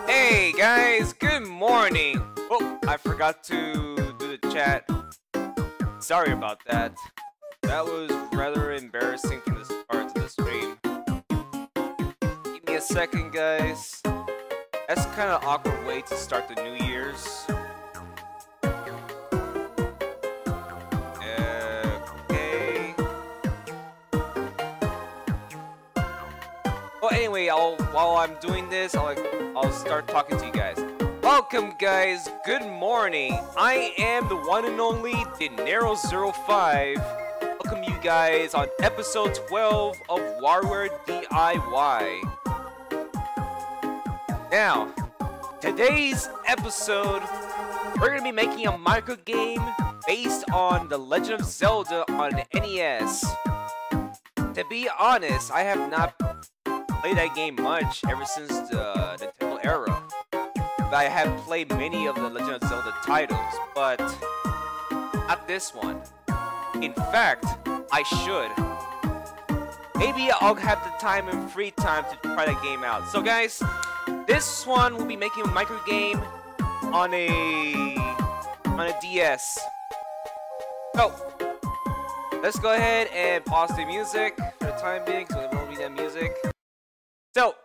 Hey guys, good morning! Oh, I forgot to do the chat. Sorry about that. That was rather embarrassing from the start of the stream. Give me a second, guys. That's kind of awkward way to start the New Year's. Okay. Well, anyway, while I'm doing this, I'll start talking to you guys. Welcome, guys. Good morning. I am the one and only Dinero05. Welcome you guys on episode 12 of Warioware DIY. Now, today's episode, we're gonna be making a micro game based on the Legend of Zelda on NES. To be honest, I have not played that game much ever since the Nintendo era. But I have played many of the Legend of Zelda titles, but not this one. In fact, I should. Maybe I'll have the time and free time to try that game out. So guys, this one will be making a micro game on a DS. So let's go ahead and pause the music for the time being, so there won't be that music. So,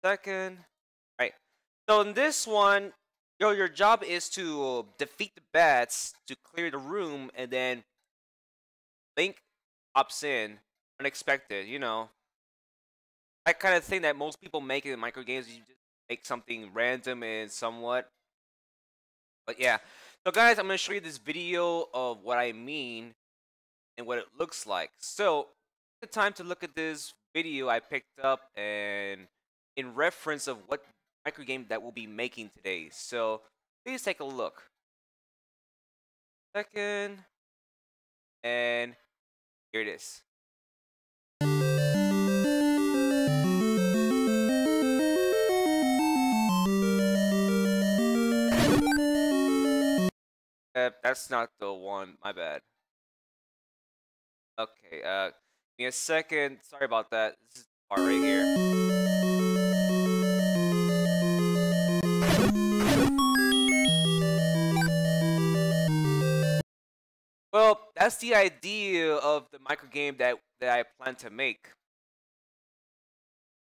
second, right. So in this one, your job is to defeat the bats to clear the room, and then Link pops in, unexpected. You know, that kind of thing that most people make in micro games. You just make something random and somewhat. But yeah, so guys, I'm gonna show you this video of what I mean and what it looks like. So the time to look at this video I picked up and in reference of what micro game that we'll be making today. So please take a look. Second, and here it is. That's not the one, my bad. Okay, give me a second. Sorry about that. This is the part right here. Well, that's the idea of the micro game that I plan to make.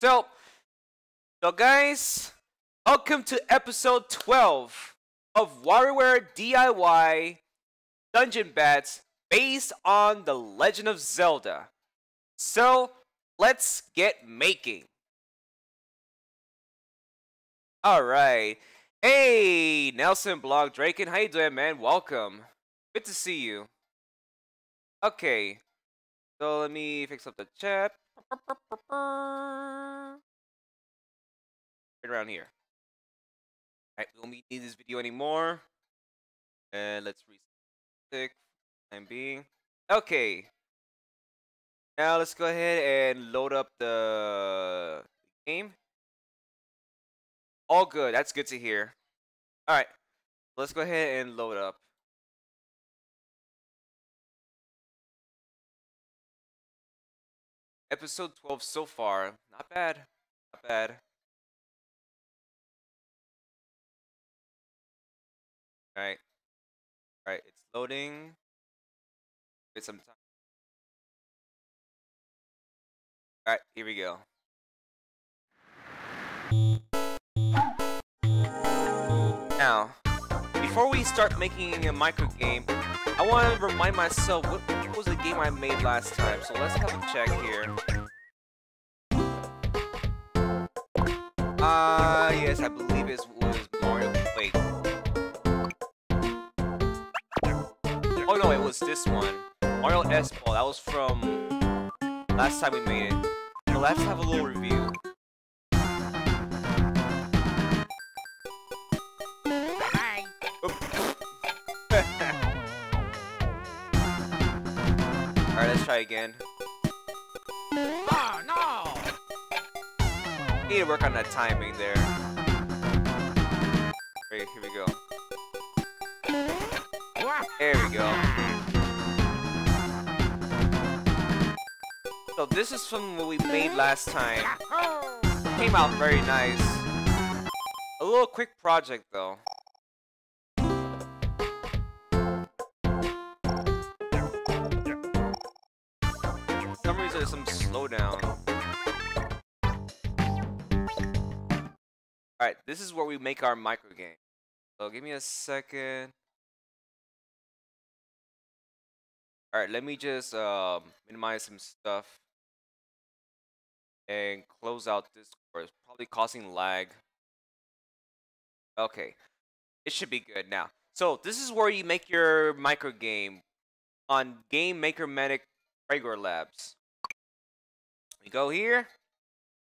So guys, welcome to episode 12 of Warioware DIY Dungeon Bats based on the Legend of Zelda. So let's get making. Alright. Hey, Nelson Blog Draken, how you doing, man? Welcome. Good to see you. Okay. So let me fix up the chat. Right around here. Alright, we don't need this video anymore. And let's reset time being. Okay. Now let's go ahead and load up the game. All good. That's good to hear. Alright. Let's go ahead and load up. Episode 12 so far. Not bad. Not bad. Alright. Alright, it's loading. Get some time. Alright, here we go. Now, before we start making a micro game, I want to remind myself what was the game I made last time. So let's have a check here. Yes, I believe it was Mario. Wait. Oh no, it was this one. Mario S Ball. That was from last time we made it. So let's have a little review. Alright, let's try again. Oh no! Need to work on that timing there. Here we go. There we go. So this is from what we made last time. Came out very nice. A little quick project though. For some reason there's some slowdown. Alright, this is where we make our microgame. So give me a second. Alright, let me just minimize some stuff. And close out Discord. It's probably causing lag. Okay. It should be good now. So this is where you make your microgame on Game Maker Medic Regular Labs. We go here.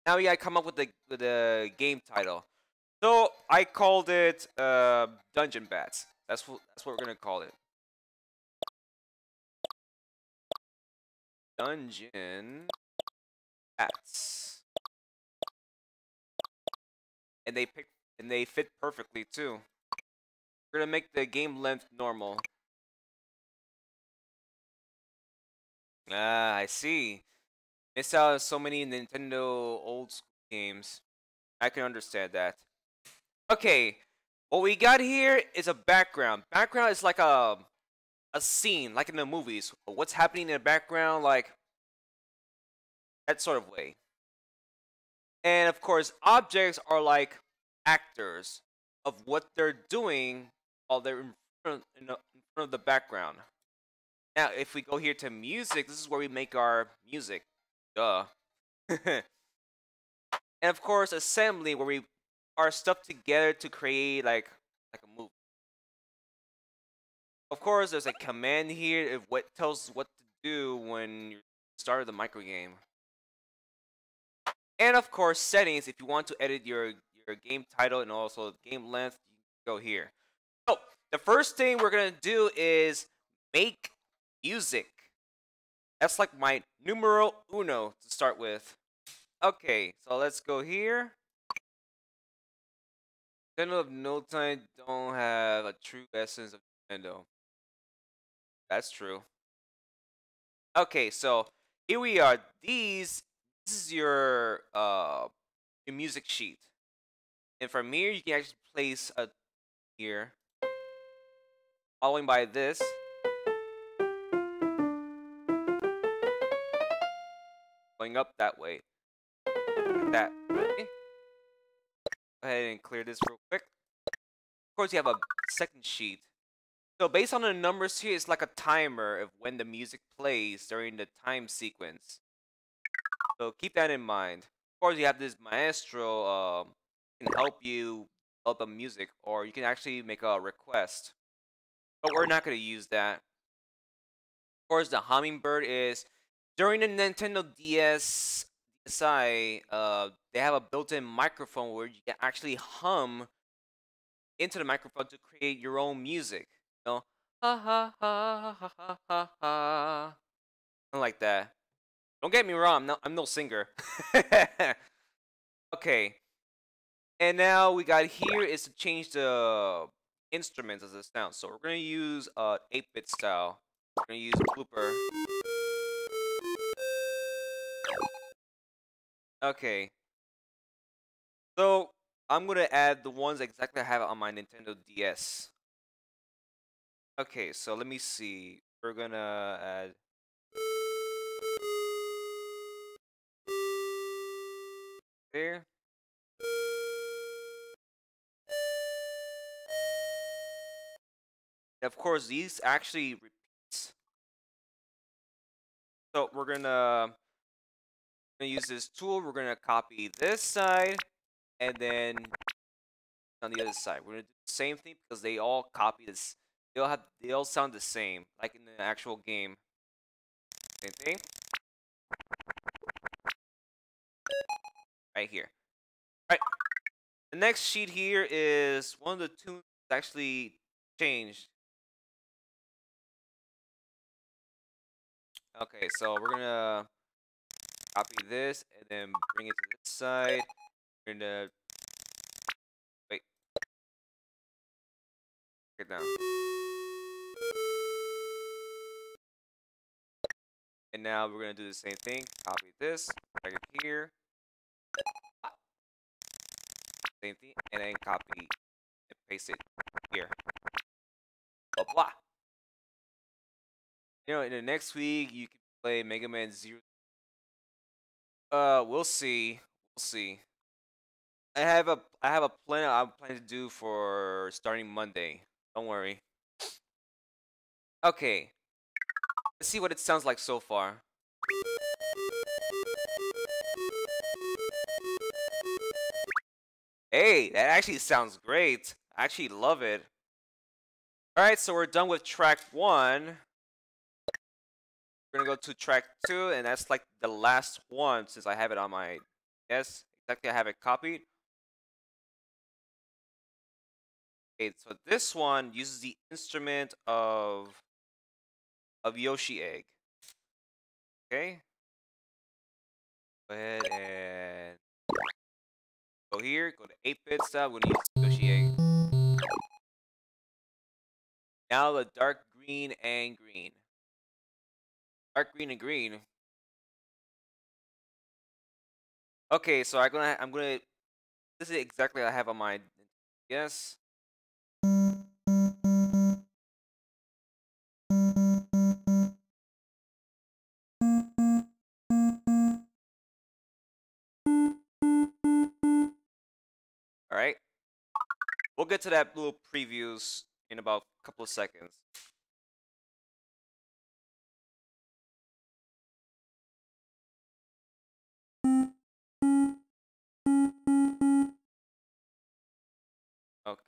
Now we gotta come up with the game title. So I called it Dungeon Bats. That's what we're gonna call it. Dungeon Bats. And they fit perfectly too. We're gonna make the game length normal. Ah, I see. Missed out on so many Nintendo old school games. I can understand that. Okay, what we got here is a background. Background is like a scene, like in the movies. What's happening in the background, like that sort of way. And of course, objects are like actors of what they're doing while they're in front of the background. Now, if we go here to music, this is where we make our music. Duh. And of course, assembly, where we our stuff together to create like a movie. Of course, there's a command here of what tells what to do when you start the microgame. And of course, settings if you want to edit your game title and also game length, you go here. So the first thing we're gonna do is make music. That's like my numero uno to start with. Okay, so let's go here. Nintendo of no time don't have a true essence of Nintendo. That's true. Okay, so here we are. This is your music sheet. And from here you can actually place a here. Following by this. Going up that way. Like that. Okay. Go ahead and clear this real quick. Of course, you have a second sheet. So based on the numbers here, it's like a timer of when the music plays during the time sequence. So keep that in mind. Of course, you have this maestro can help you develop the music, or you can actually make a request. But we're not going to use that. Of course, the hummingbird is during the Nintendo DS DSi, they have a built-in microphone where you can actually hum into the microphone to create your own music. You know, ha ha ha ha ha ha ha, something like that. Don't get me wrong, I'm no singer. Okay, and now we got here is to change the instruments as a sound. So we're gonna use 8-bit style. We're gonna use blooper. Okay. So I'm gonna add the ones exactly I have on my Nintendo DS. Okay, so let me see. We're gonna add. There. And of course, these actually repeats. So we're gonna use this tool. We're gonna copy this side, and then on the other side. We're gonna do the same thing because they all copy this. They all sound the same, like in the actual game. Same thing. Right here. Right. The next sheet here is one of the tunes actually changed. Okay, so we're gonna copy this and then bring it to this side. We're gonna wait, get down. And now we're gonna do the same thing. Copy this, drag it here. Same thing, and then copy and paste it here. Blah blah. You know, in the next week you can play Mega Man Zero. We'll see. We'll see. I have a plan I'm planning to do for starting Monday. Don't worry. Okay. Let's see what it sounds like so far. Hey, that actually sounds great. I actually love it. Alright, so we're done with track 1. We're gonna go to track 2, and that's like the last one since I have it on my... Yes, exactly, I have it copied. Okay, so this one uses the instrument of Yoshi Egg. Okay. Go ahead and go here, go to 8-bit style, we're gonna use Yoshi Egg. Now the dark green and green. Dark green and green. Okay, so I'm gonna this is exactly what I have on my yes. Alright. We'll get to that little previews in about a couple of seconds. Okay.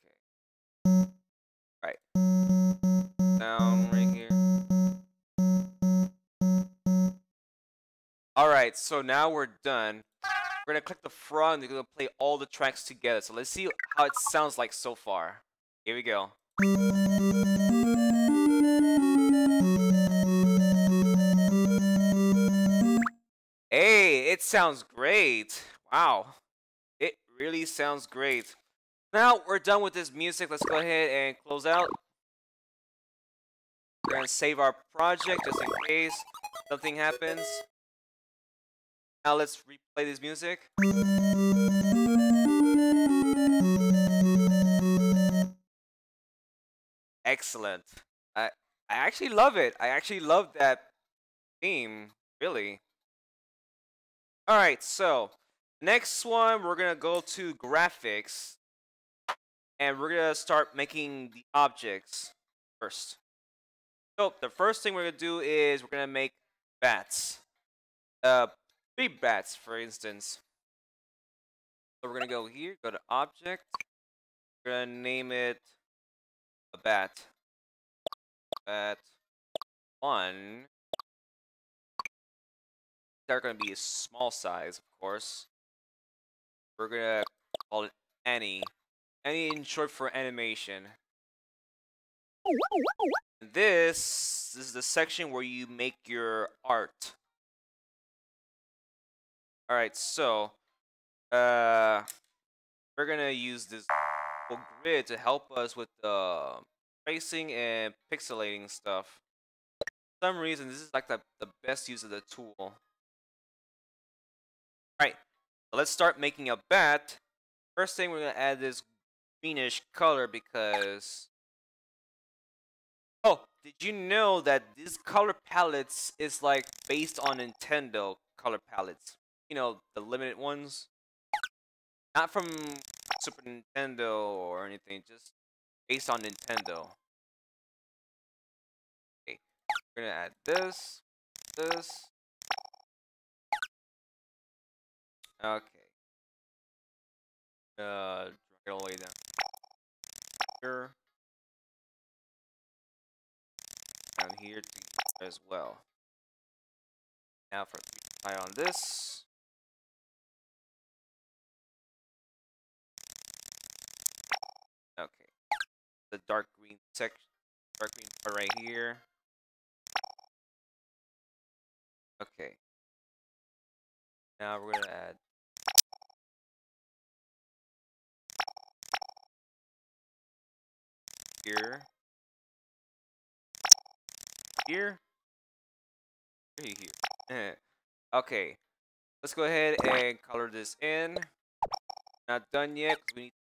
Right. Down right here. Alright, so now we're done. We're gonna click the front and we're gonna play all the tracks together. So let's see how it sounds like so far. Here we go. Hey, it sounds great. Wow. It really sounds great. Now we're done with this music. Let's go ahead and close out. We're gonna save our project just in case something happens. Now let's replay this music. Excellent. I actually love it. I actually love that theme. Really. Alright, so next one we're gonna go to graphics. And we're gonna start making the objects first. So the first thing we're gonna do is we're gonna make bats. 3 bats, for instance. So we're gonna go here, go to object. We're gonna name it a bat. Bat 1. They're gonna be a small size, of course. We're gonna call it Annie. Annie in short for animation. This is the section where you make your art. Alright, so we're gonna use this grid to help us with the tracing and pixelating stuff. For some reason, this is like the best use of the tool. Alright, so let's start making a bat. First thing, we're gonna add this greenish color because... Oh, did you know that these color palettes is like based on Nintendo color palettes? You know, the limited ones? Not from Super Nintendo or anything, just based on Nintendo. Okay, we're gonna add this, this. Okay. Drag it all the way down here, down here to here as well. Now for eye on this. Okay, the dark green section, dark green part right here. Okay. Now we're gonna add here, here, here. Okay, let's go ahead and color this in. Not done yet, 'cause we need to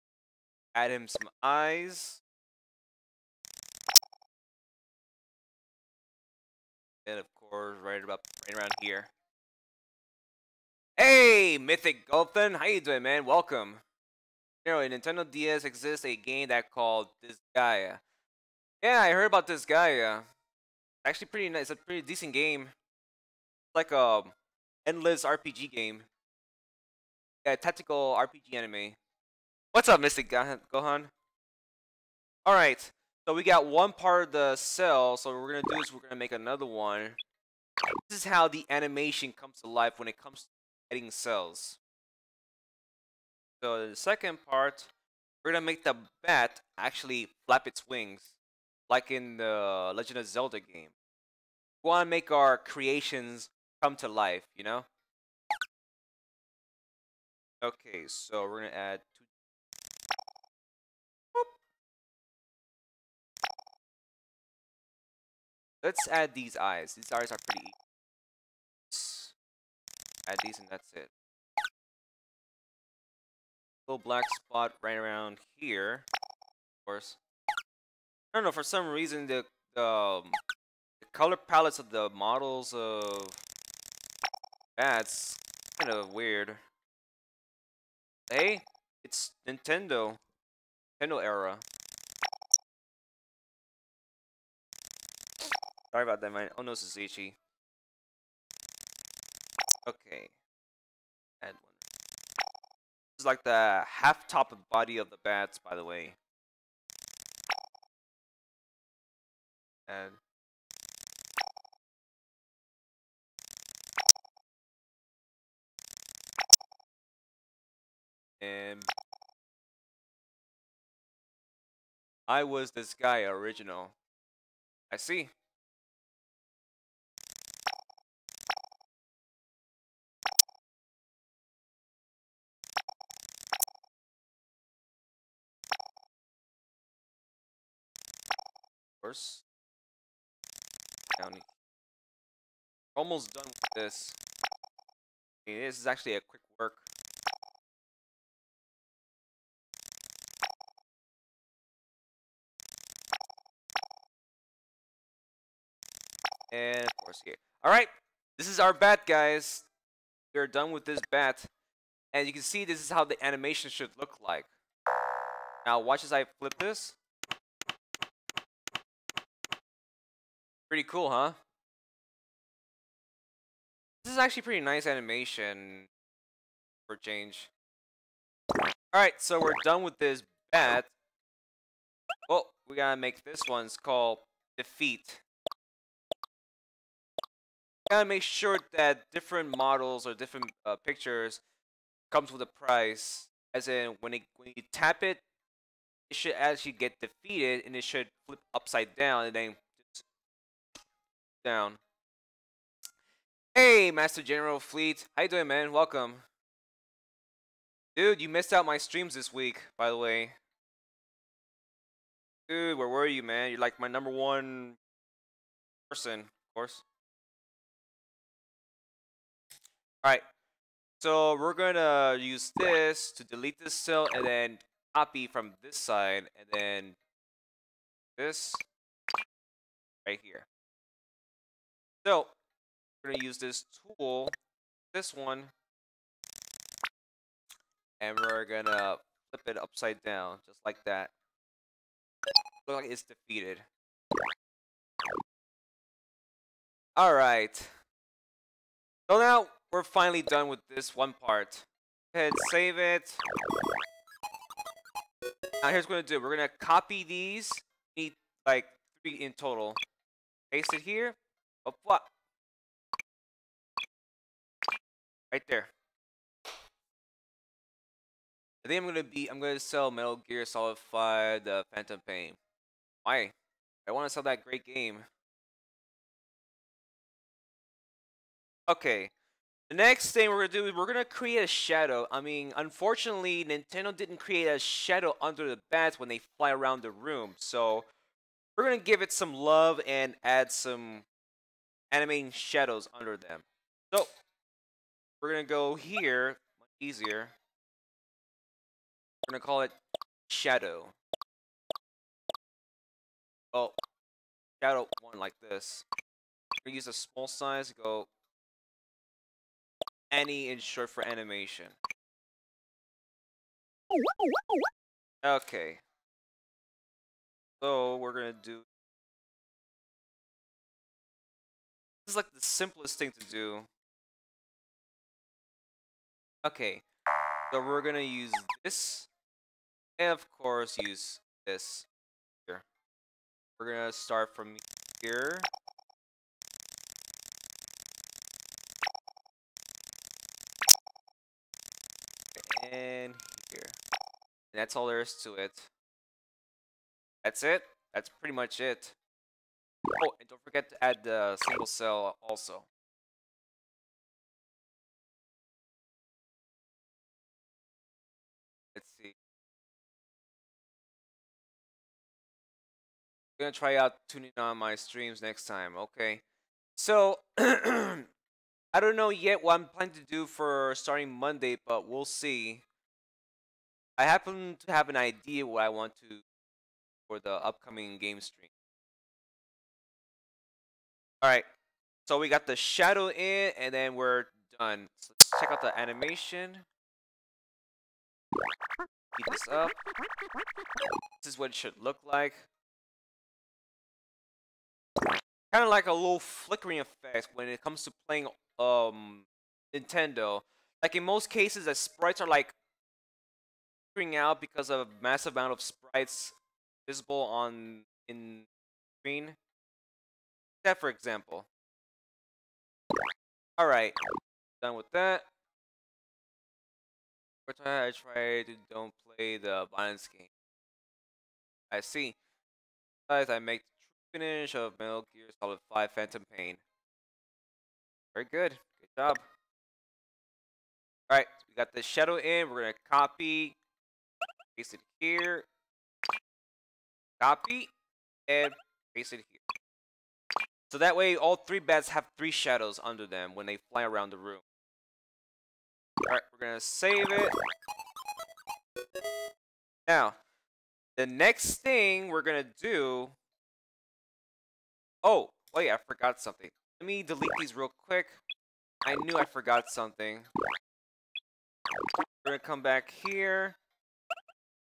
add him some eyes. And of course, right around here. Hey, Mythic Gulphin, how you doing, man? Welcome. You know, in Nintendo DS exists a game that called Disgaea. Yeah, I heard about Disgaea. Actually, pretty nice. It's a pretty decent game. It's like a endless RPG game. Yeah, tactical RPG anime. What's up, Mystic Gohan? All right. So we got one part of the cell. So what we're gonna do is we're gonna make another one. This is how the animation comes to life when it comes to adding cells. So the second part, we're gonna make the bat actually flap its wings, like in the Legend of Zelda game. We want to make our creations come to life, you know? Okay, so we're gonna add two. Boop. Let's add these eyes. These eyes are pretty easy. Add these and that's it. Little black spot right around here, of course. I don't know, for some reason the color palettes of the models of bats kind of weird. Hey, it's Nintendo era. Sorry about that, man. Oh no, Suzuchi. Okay. Add one. This is like the half top of body of the bats, by the way. And I was this guy original. I see. Of course. Down. Almost done with this. Okay, this is actually a quick work. And of course here. Alright, this is our bat, guys. We're done with this bat. And you can see this is how the animation should look like. Now watch as I flip this. Pretty cool, huh? This is actually pretty nice animation for change. Alright, so we're done with this bat. Oh, we gotta make this one. It's called Defeat. Gotta make sure that different models or different pictures comes with a price. As in, when you tap it, it should actually get defeated, and it should flip upside down, and then down. Hey, Master General Fleet, how you doing, man? Welcome, dude. You missed out my streams this week, by the way. Dude, where were you, man? You're like my #1 person, of course. Alright, so we're gonna use this to delete this cell and then copy from this side and then this right here. So we're gonna use this tool, this one, and we're gonna flip it upside down just like that. Look like it's defeated. Alright. So now we're finally done with this one part. Go ahead, save it. Now here's what we're gonna do. We're gonna copy these. Need like 3 in total. Paste it here. Oh, flop. Right there. I think I'm gonna sell Metal Gear Solid 5 the Phantom Pain. Why? I wanna sell that great game. Okay. The next thing we're gonna do is we're gonna create a shadow. I mean, unfortunately, Nintendo didn't create a shadow under the bats when they fly around the room. So we're gonna give it some love and add some animating shadows under them. So we're gonna go here, much easier. We're gonna call it shadow. Oh, shadow one like this. We're gonna use a small size. Go any in short for animation. Okay. So we're gonna do. This is like the simplest thing to do. Okay. So we're gonna use this, and of course use this here. We're gonna start from here. And here. And that's all there is to it. That's it. That's pretty much it. Oh, and don't forget to add the single cell also. Let's see. I'm gonna try out tuning on my streams next time. Okay. So I don't know yet what I'm planning to do for starting Monday, but we'll see. I happen to have an idea what I want to for the upcoming game stream. Alright, so we got the shadow in, and then we're done. So let's check out the animation. Speed this up. This is what it should look like. Kind of like a little flickering effect when it comes to playing Nintendo. Like in most cases, the sprites are like flickering out because of a massive amount of sprites visible on in screen. That, for example. All right, done with that. I try to don't play the violence game. I see. Besides, I make the true finish of Metal Gear Solid 5 Phantom Pain. Very good. Good job. Alright, so we got the shadow in. We're going to copy. Paste it here. Copy. And paste it here. So that way, all 3 bats have 3 shadows under them when they fly around the room. Alright, we're going to save it. Now, the next thing we're going to do... Oh, wait, I forgot something. Let me delete these real quick. I knew I forgot something. We're going to come back here.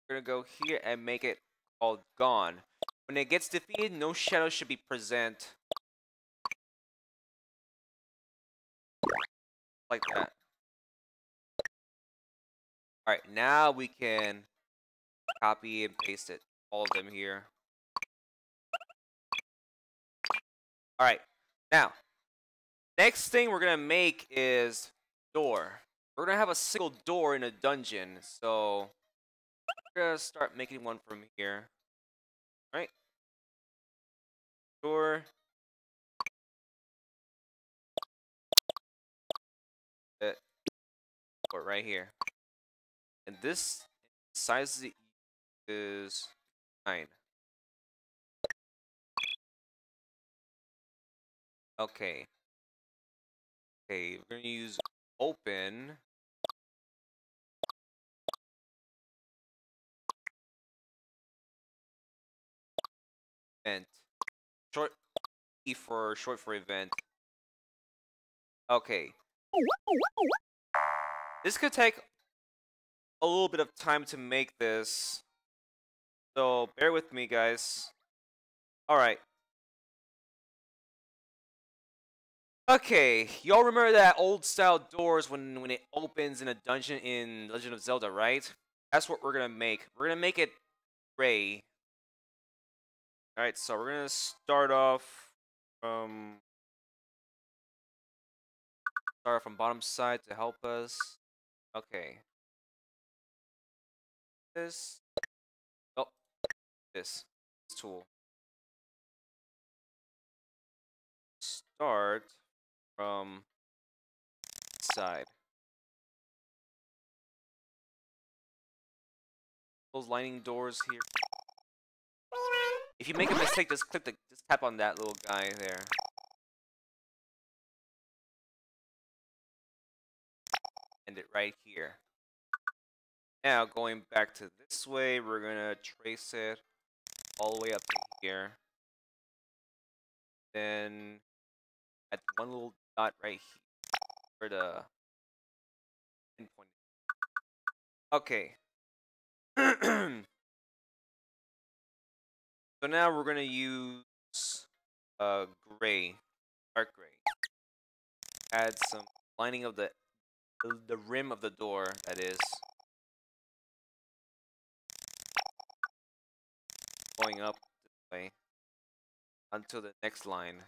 We're going to go here and make it called gone. When it gets defeated, no shadow should be present. Like that. Alright, now we can copy and paste it. All of them here. Alright, now, next thing we're going to make is door. We're going to have a single door in a dungeon, so we're going to start making one from here. Alright. Door. Door right here. And this size is 9. Okay. Okay, we're gonna use open. Event. Short short for event. Okay. This could take a little bit of time to make this. So bear with me, guys. Alright. Okay, y'all remember that old style doors when it opens in a dungeon in Legend of Zelda, right? That's what we're gonna make. We're gonna make it gray. Alright, so we're gonna start off from bottom side to help us. Okay. This oh this tool. Start from side. Those lining doors here. If you make a mistake, just tap on that little guy there. End it right here. Now going back to this way, we're gonna trace it all the way up to here. Then at one little dot right here for the endpoint. Okay. So now we're gonna use gray, dark gray. Add some lining of the rim of the door, that is. Going up this way until the next line.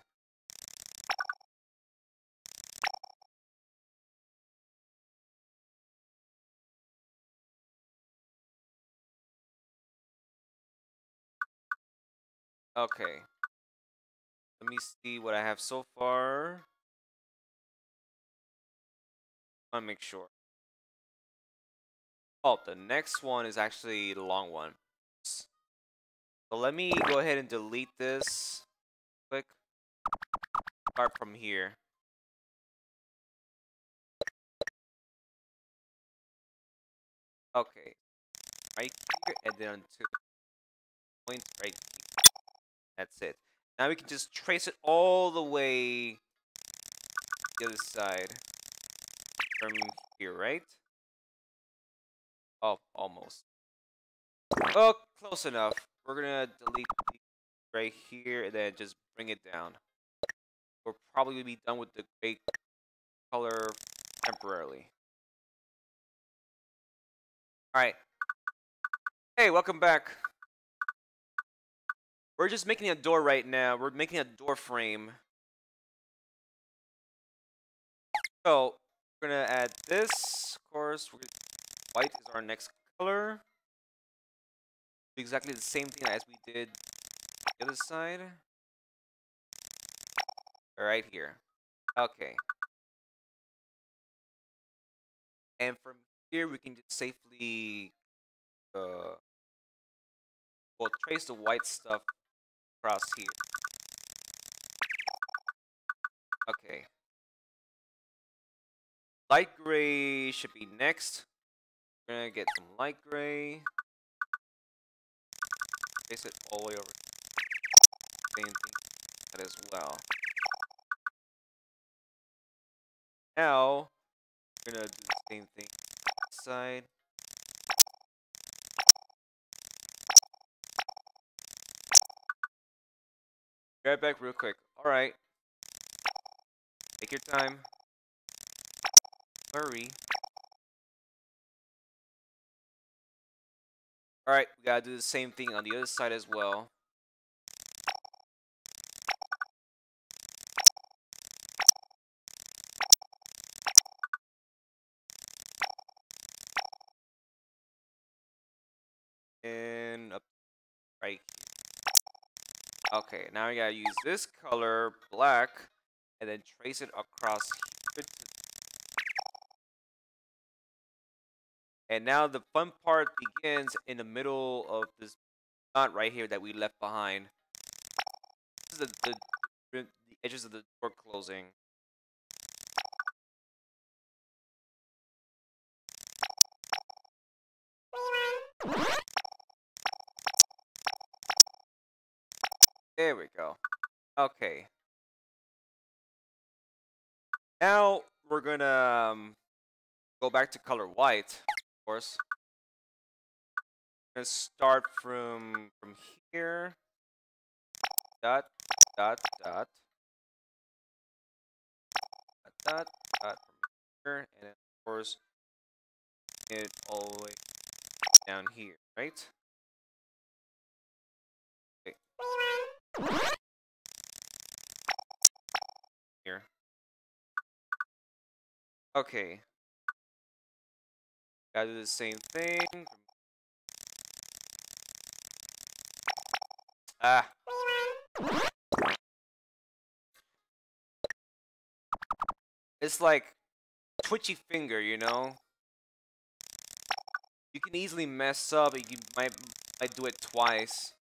Okay. Let me see what I have so far. I want to make sure. Oh, the next one is actually the long one. So let me go ahead and delete this. Quick. Start from here. Okay. Right here and then 2 points right here. That's it. Now we can just trace it all the way to the other side. From here, right? Oh, almost. Oh, close enough. We're gonna delete right here and then just bring it down. We'll probably be done with the gray color temporarily. Alright. Hey, welcome back. We're just making a door right now. We're making a door frame. So, we're gonna add this. Of course, white is our next color. Do exactly the same thing as we did the other side. Right here. Okay. And from here, we can just safely we'll trace the white stuff across here. Okay. Light gray should be next. We're gonna get some light gray. Trace it all the way over. Same thing that as well. Now we're gonna do the same thing on this side. Be right back real quick. Alright. Take your time. Hurry. Alright, we gotta do the same thing on the other side as well. And up right here. Okay, now we gotta use this color, black, and then trace it across here. And now the fun part begins in the middle of this knot right here that we left behind. This is the edges of the door closing. There we go. Okay. Now we're gonna go back to color white, of course. We're gonna start from here. Dot dot dot. Dot dot from here, and then of course it all the way down here, right? Here. Okay. Gotta do the same thing. Ah. It's like twitchy finger, you know? You can easily mess up, you might do it twice.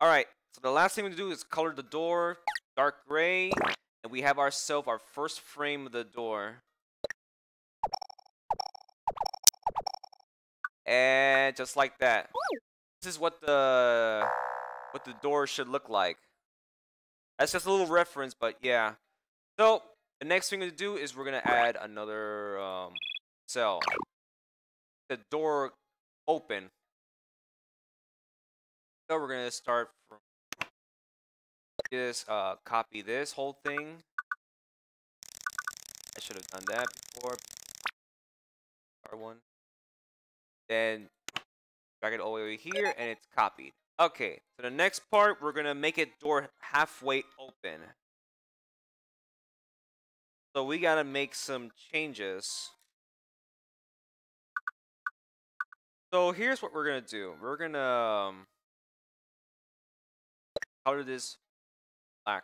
Alright, so the last thing we do is color the door dark gray, and we have ourselves our first frame of the door. And just like that. This is what the door should look like. That's just a little reference, but yeah. So the next thing to do is we're gonna add another cell. The door open. So we're gonna start from this. Copy this whole thing. I should have done that before. R1. Then drag it all the way over here, and it's copied. Okay, so the next part, we're gonna make it door halfway open. So we gotta make some changes. So here's what we're gonna do. We're gonna color this black.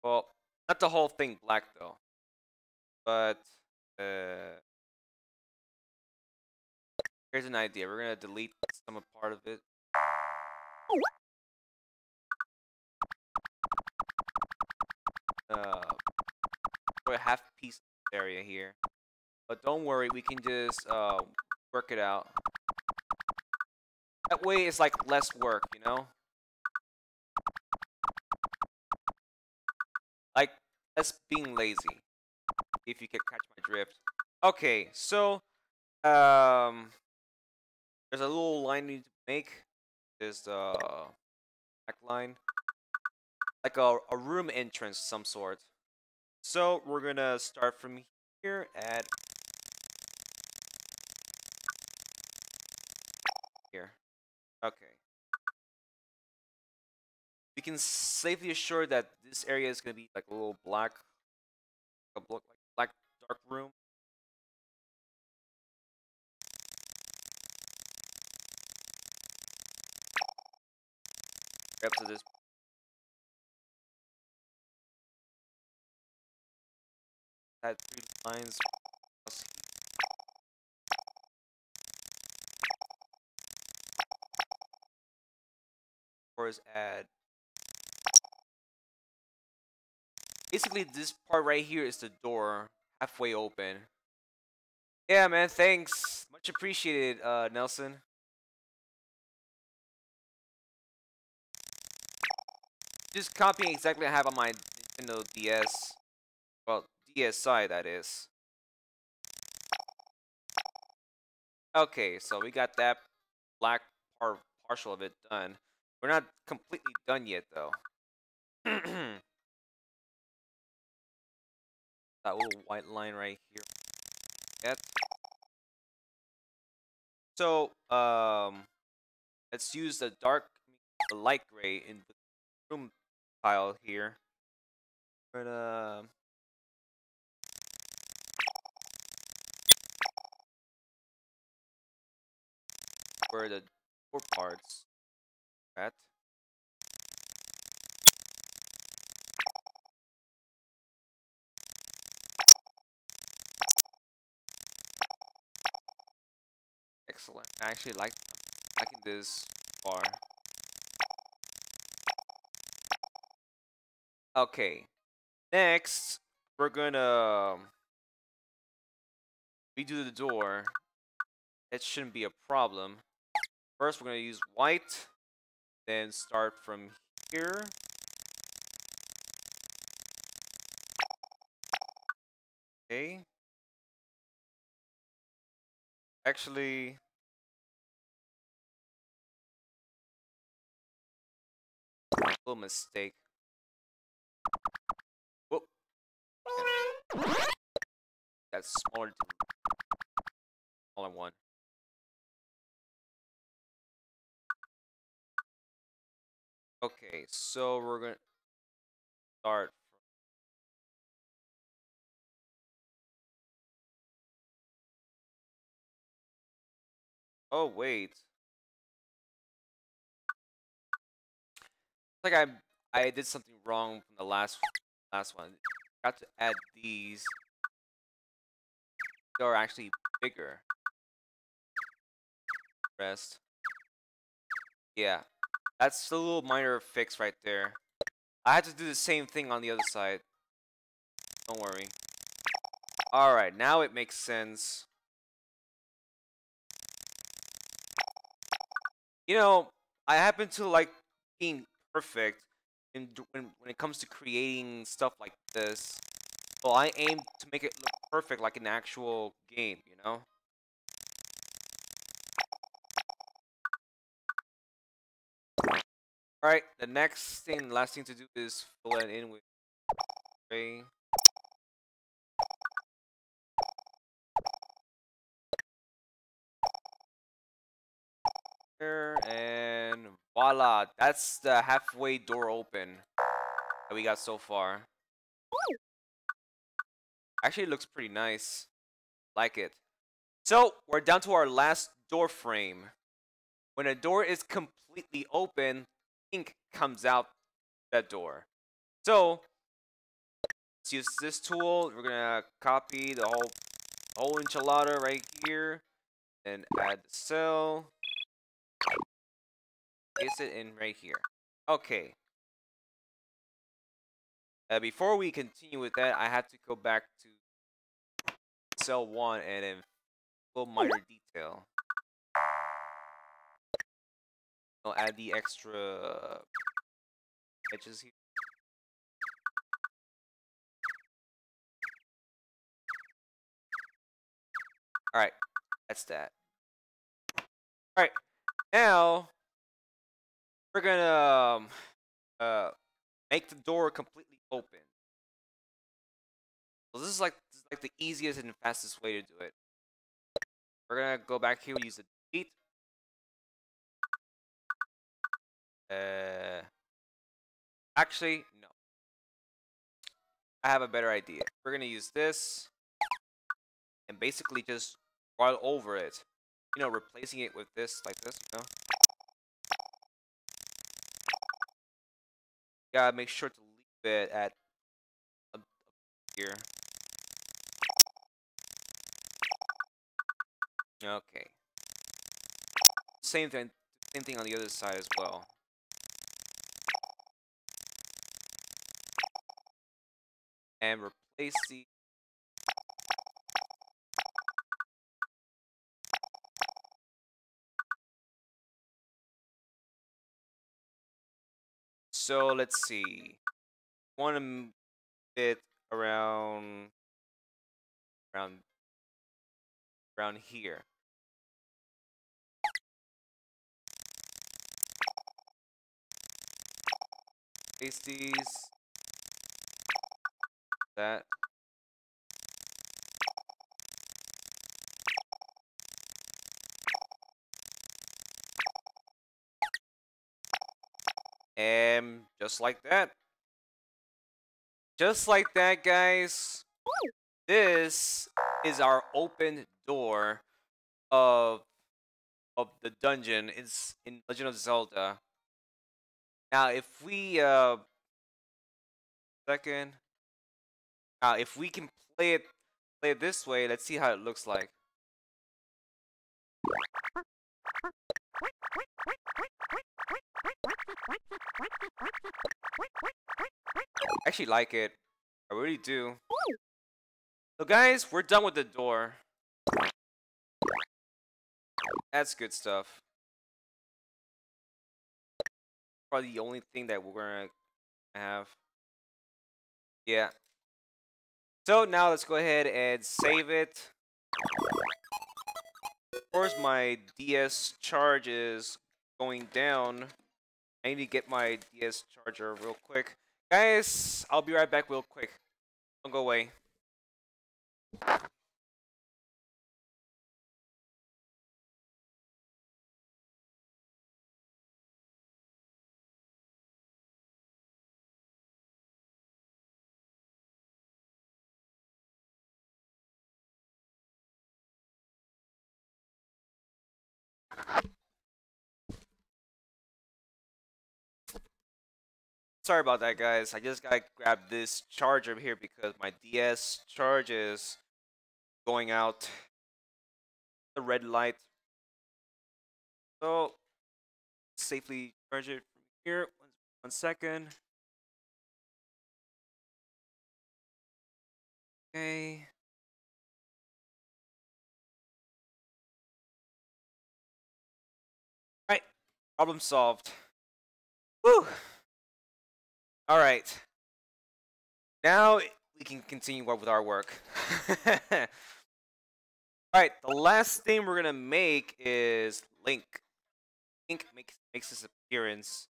Well, not the whole thing black though, but here's an idea. We're gonna delete some part of it. For a half piece area here, but don't worry, we can just work it out. That way, it's like less work, you know. Like less being lazy, if you can catch my drift. Okay, so there's a little line we need to make. There's the back line, like a room entrance of some sort. So we're gonna start from here at here. Okay. We can safely assure that this area is gonna be like a little black, like black dark room. Up to this. Add 3 lines. Plus of course, add. Basically, this part right here is the door halfway open. Yeah, man. Thanks. Much appreciated, Nelson. Just copying exactly what I have on my Nintendo DS. Well, DSi, that is. Okay, so we got that black partial of it done. We're not completely done yet, though. That little white line right here. Yep. So, let's use the light gray in the room tile here. But, where the door parts at. Excellent. I actually liking this bar. Okay. Next, we're gonna redo the door. That shouldn't be a problem. First, we're gonna use white. Then start from here. Okay. Actually, little mistake. Whoop. That's smaller one. Okay, so we're gonna start. Oh wait, it's like I did something wrong from the last one. Got to add these. They are actually bigger. Rest. Yeah, that's a little minor fix right there. I had to do the same thing on the other side. Don't worry. Alright, now it makes sense. You know, I happen to like being perfect when it comes to creating stuff like this. So I aim to make it look perfect like an actual game, you know? Alright, the last thing to do is fill it in with gray. And voila, that's the halfway door open that we got so far. Actually, it looks pretty nice. Like it. So, we're down to our last door frame. When a door is completely open, ink comes out that door. So, let's use this tool. We're gonna copy the whole enchilada right here. And add the cell. Paste it in right here. Okay. Before we continue with that, I have to go back to cell 1 and then a little minor detail. I'll add the extra edges here. Alright, that's that. Alright, now we're gonna make the door completely open. So this is like the easiest and fastest way to do it. We're gonna go back here, use the delete. Actually, no. I have a better idea. We're gonna use this and basically just run over it. You know, replacing it with this, like this, you know? Gotta make sure to leave it at here. Okay. Same thing on the other side as well. And replace the So let's see. Want to fit around here. Place these. That. And just like that. Just like that, guys. This is our open door of the dungeon. It's in Legend of Zelda. Now, if we second, now if we can play it this way, let's see how it looks like. I actually like it. I really do. So guys, we're done with the door. That's good stuff. Probably the only thing that we're gonna have. Yeah. So now let's go ahead and save it. Of course, my DS charge is going down. I need to get my DS charger real quick. Guys, I'll be right back real quick. Don't go away. sorry about that, guys. I just gotta grab this charger here because my DS charge is going out. The red light. So safely charge it from here. One second. Okay. Right. Problem solved. Woo. All right. Now we can continue with our work. All right. The last thing we're gonna make is Link. Link makes his appearance.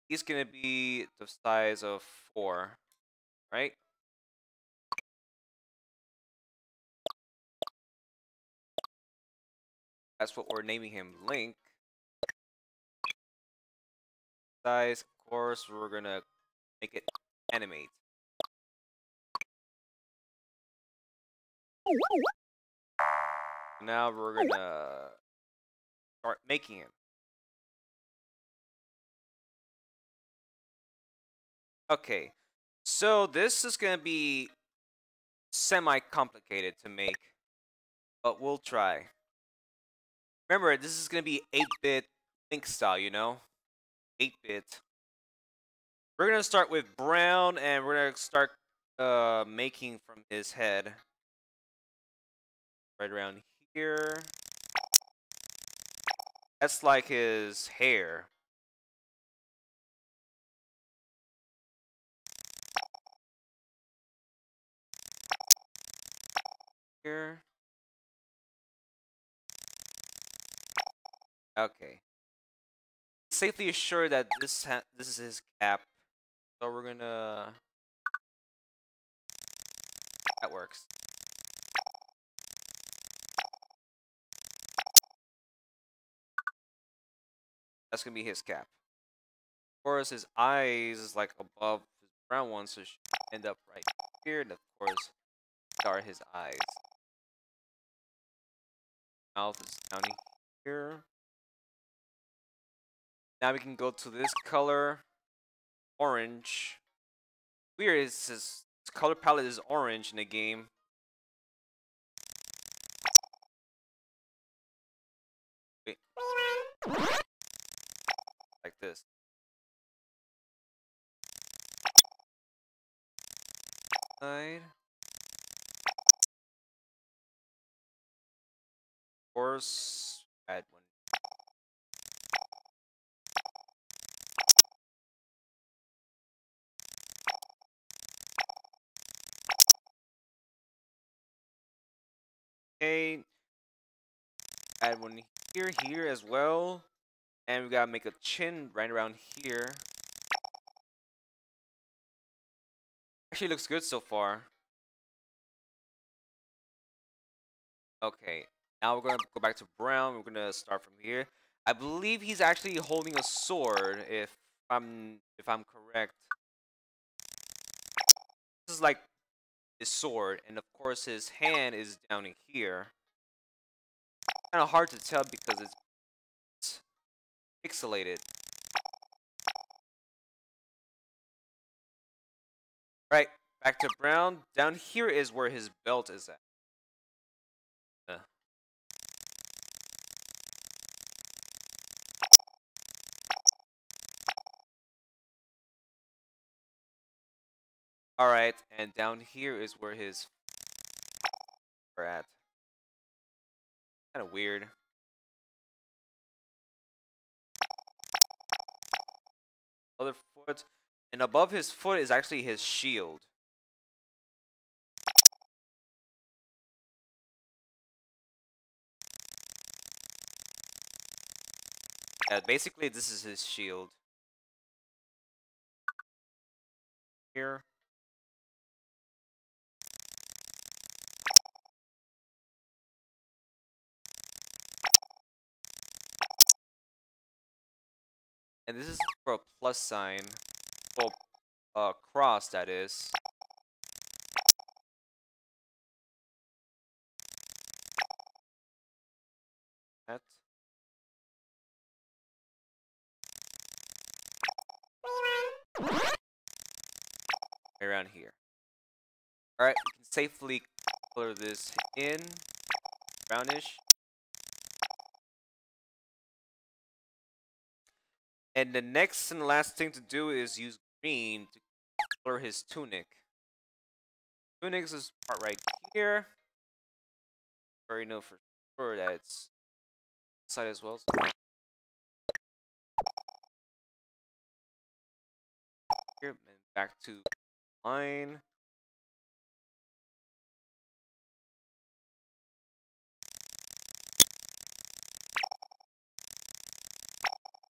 He's gonna be the size of 4, right? That's what we're naming him, Link. Size, of course, we're gonna make it animate. Now we're gonna start making him. Okay, so this is gonna be semi-complicated to make, but we'll try. Remember, this is gonna be 8-bit Link style, you know? 8-bit. We're gonna start with brown, and we're gonna start making from his head. Right around here. That's like his hair. Here. Okay. Safely assured that this is his cap. So we're gonna. That works. That's gonna be his cap. Of course, his eyes is like above his brown one, so it should end up right here. And of course, are his eyes. Mouth is down here. Now we can go to this color, orange. Weird, his color palette is orange in the game. Wait. Like this. Side. Of course, add one. Okay. Add one here as well. And we gotta make a chin right around here. Actually looks good so far. Okay. Now we're gonna go back to brown. We're gonna start from here. I believe he's actually holding a sword, if I'm correct. This is like his sword, and of course his hand is down in here. Kind of hard to tell because it's pixelated. Right, back to brown. Down here is where his belt is at. Alright, and down here is where his are at. Kind of weird. Other foot. And above his foot is actually his shield. Yeah, basically this is his shield. Here. And this is for a plus sign. Well, cross, that is. That. around here. Alright, we can safely color this in brownish. And the next and last thing to do is use green to color his tunic. Tunic is this part right here. I already know for sure that it's side as well. So here and back to line.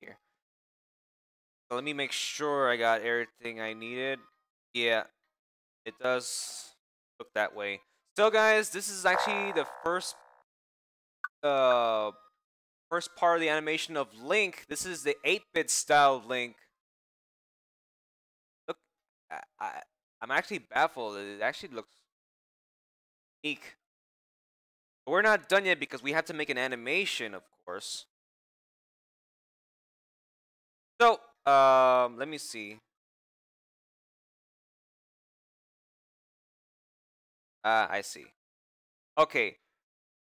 Here. So let me make sure I got everything I needed. Yeah, it does look that way. So guys, this is actually the first part of the animation of Link. This is the 8-bit style Link. Look, I'm actually baffled. It actually looks unique. But we're not done yet because we have to make an animation, of course. So, let me see. I see. Okay,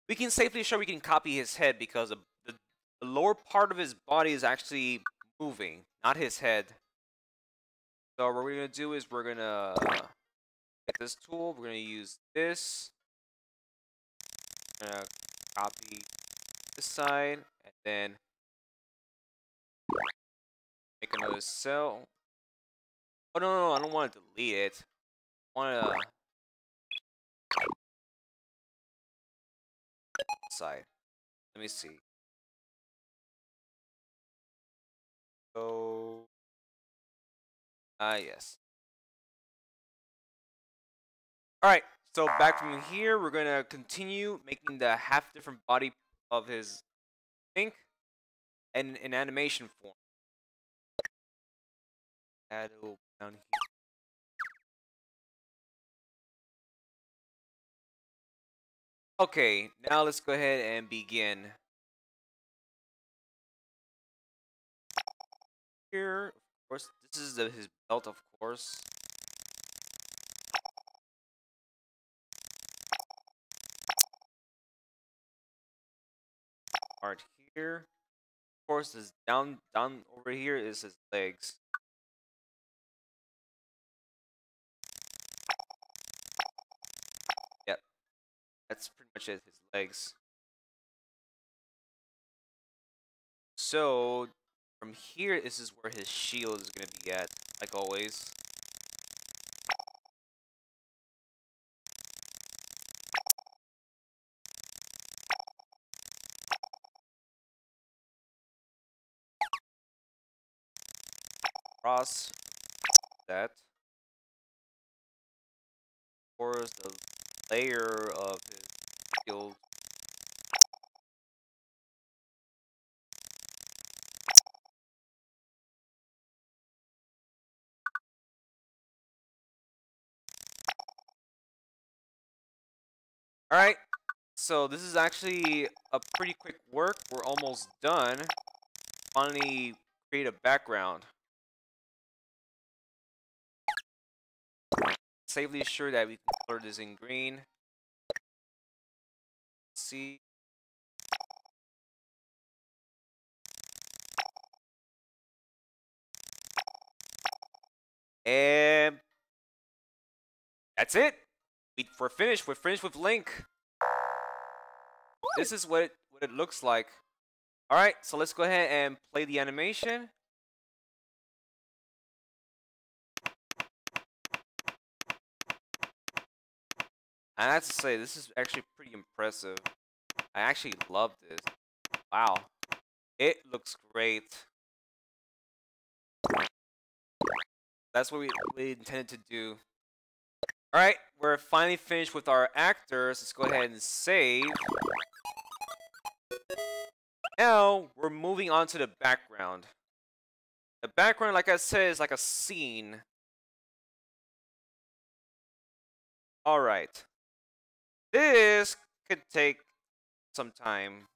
we can safely show we can copy his head because the lower part of his body is actually moving, not his head. So what we're gonna do is we're gonna get this tool. We're gonna use this. We're gonna copy this side and then make another cell. Oh no, I don't want to delete it. I want to side. Let me see. So, yes. All right. So back from here, we're gonna continue making the half different body of his ink and in animation form. Add a little down here. Okay, now let's go ahead and begin. Here, of course, this is his belt, of course. Part here. Of course, this down over here is his legs. Yep, that's pretty much it. His legs. So from here, this is where his shield is gonna be at, like always. Cross that. Of course, the layer of his shield. All right. So this is actually a pretty quick work. We're almost done. Finally, create a background. Safely assure that we can color this in green. See. And that's it. We're finished. We're finished with Link. This is what it looks like. All right, so let's go ahead and play the animation. I have to say, this is actually pretty impressive. I actually love this. Wow, it looks great. That's what we intended to do. All right, we're finally finished with our actors. Let's go ahead and save. Now, we're moving on to the background. The background, like I said, is like a scene. All right. This could take some time.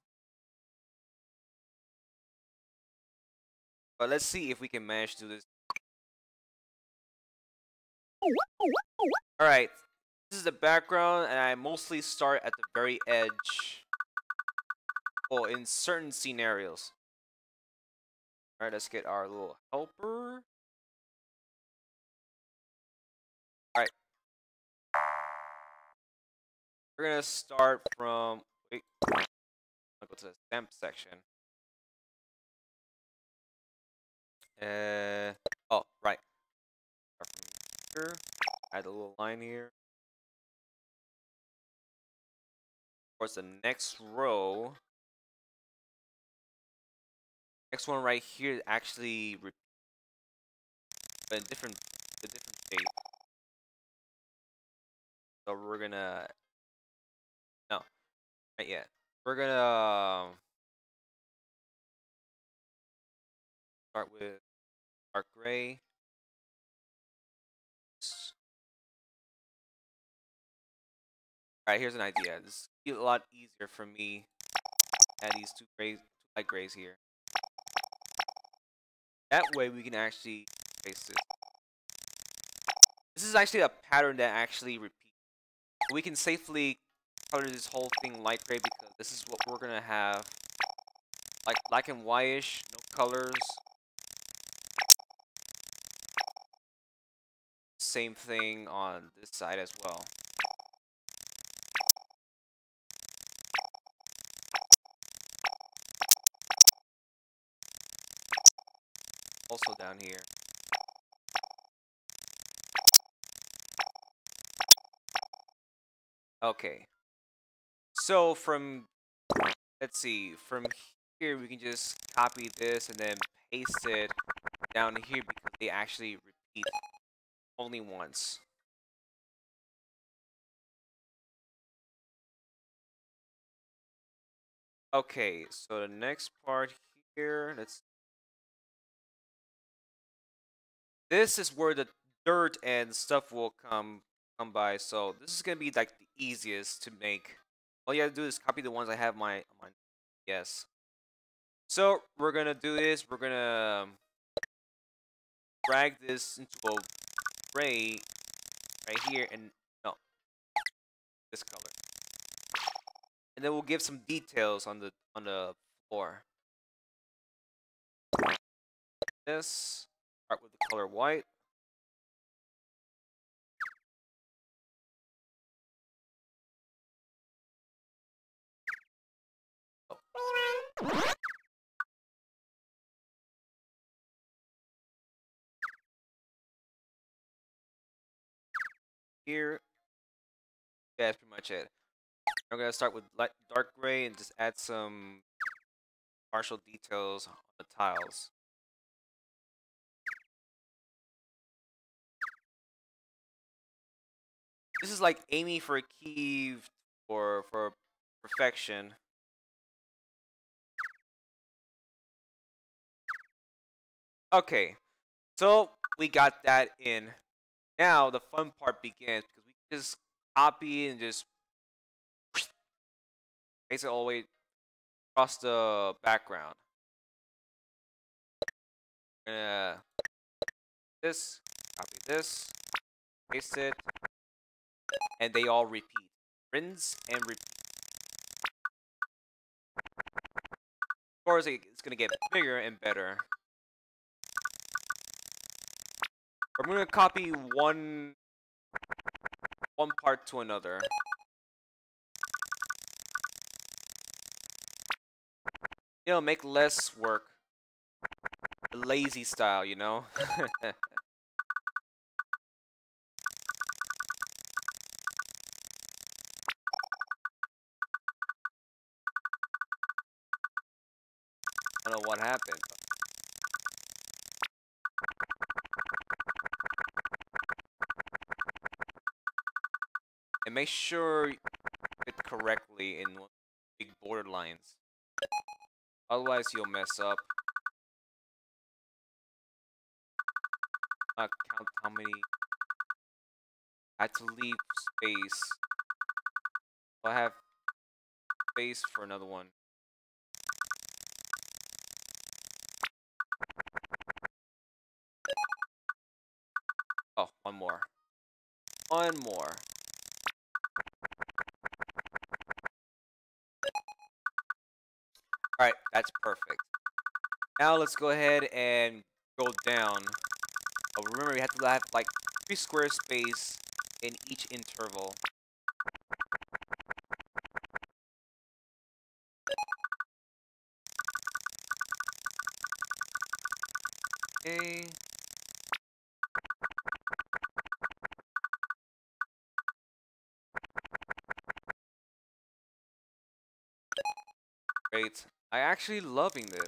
But let's see if we can manage to do this. Alright, this is the background, and I mostly start at the very edge. Well, in certain scenarios. Alright, let's get our little helper. Alright. We're gonna start from... Wait. I'll go to the stamp section. Oh, right. Start from here. Add a little line here. Of course, the next row... Next one right here actually repeats, but in a different shape. So we're gonna... No, not yet. We're gonna start with dark gray. Alright, here's an idea. This is a lot easier for me. Add these two light grays here. That way we can actually face it. This is actually a pattern that actually repeats. We can safely color this whole thing light gray because this is what we're gonna have. Like black and whitish, no colors. Same thing on this side as well. Also down here. Okay. So from, let's see, from here we can just copy this and then paste it down here because they actually repeat only once. Okay, so the next part here, this is where the dirt and stuff will come by. So this is gonna be like the easiest to make. All you have to do is copy the ones I have my yes. So we're gonna do this. We're gonna drag this into a gray right here, and no, this color. And then we'll give some details on the floor. This start with the color white. Oh. Here, yeah, that's pretty much it. I'm gonna start with dark gray and just add some partial details on the tiles. This is like aiming for a key for perfection. Okay, so we got that in. Now the fun part begins because we can just copy and just paste it all the way across the background. We're gonna this, copy this, paste it, and they all repeat. Rinse and repeat. Of course, it's gonna get bigger and better. I'm gonna copy one part to another. You know, make less work. The lazy style, you know? I don't know what happened. And make sure you hit correctly in big border lines. Otherwise, you'll mess up. Count how many. I had to leave space. So I have space for another one. Oh, one more. one more. Alright, that's perfect. Now let's go ahead and go down. But remember, we have to have like 3 square space in each interval. Okay. Great. I actually loving this.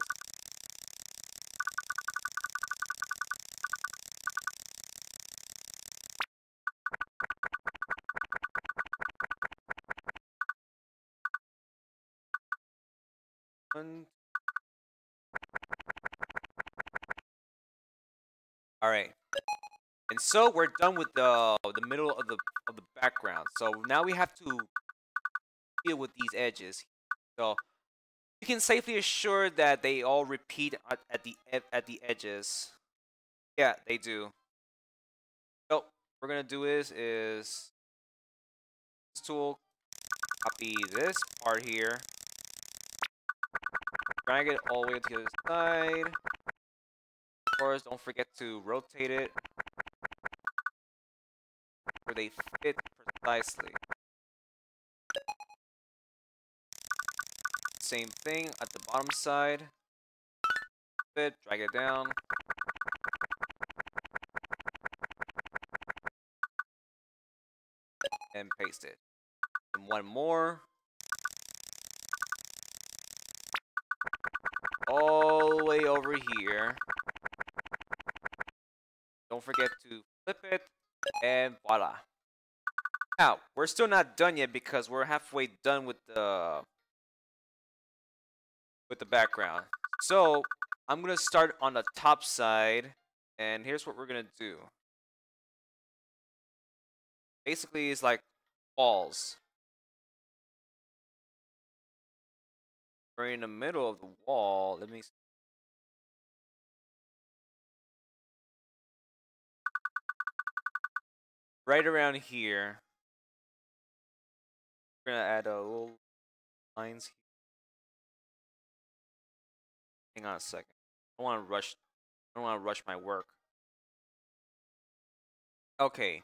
All right. And so we're done with the middle of the background. So now we have to deal with these edges. So you can safely assure that they all repeat at the edges. Yeah, they do. So what we're gonna do is this tool, copy this part here, drag it all the way to the other side. Of course, don't forget to rotate it where they fit precisely. Same thing at the bottom side. Fit, drag it down. And paste it. And one more. All the way over here. Don't forget to flip it. And voila. Now, we're still not done yet because we're halfway done with the background. So, I'm going to start on the top side. And here's what we're going to do. Basically, it's like walls. We're in the middle of the wall. Let me see. Right around here. We're gonna add a little lines here. Hang on a second. I don't want to rush. I don't want to rush my work. Okay.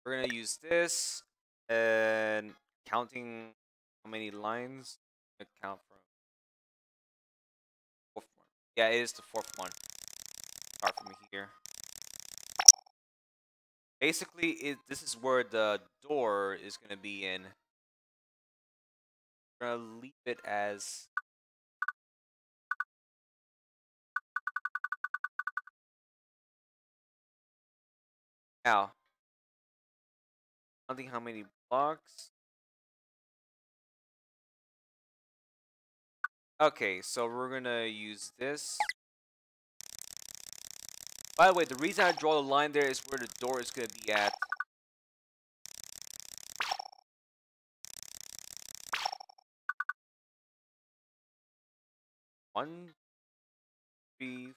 We're gonna use this and counting how many lines. Count from fourth one. Yeah, it is the fourth one. Start from here. Basically, this is where the door is gonna be in. We're gonna leave it as now. Counting how many blocks. Okay, so we're gonna use this. By the way, the reason I draw the line there is where the door is gonna be at. One, 3,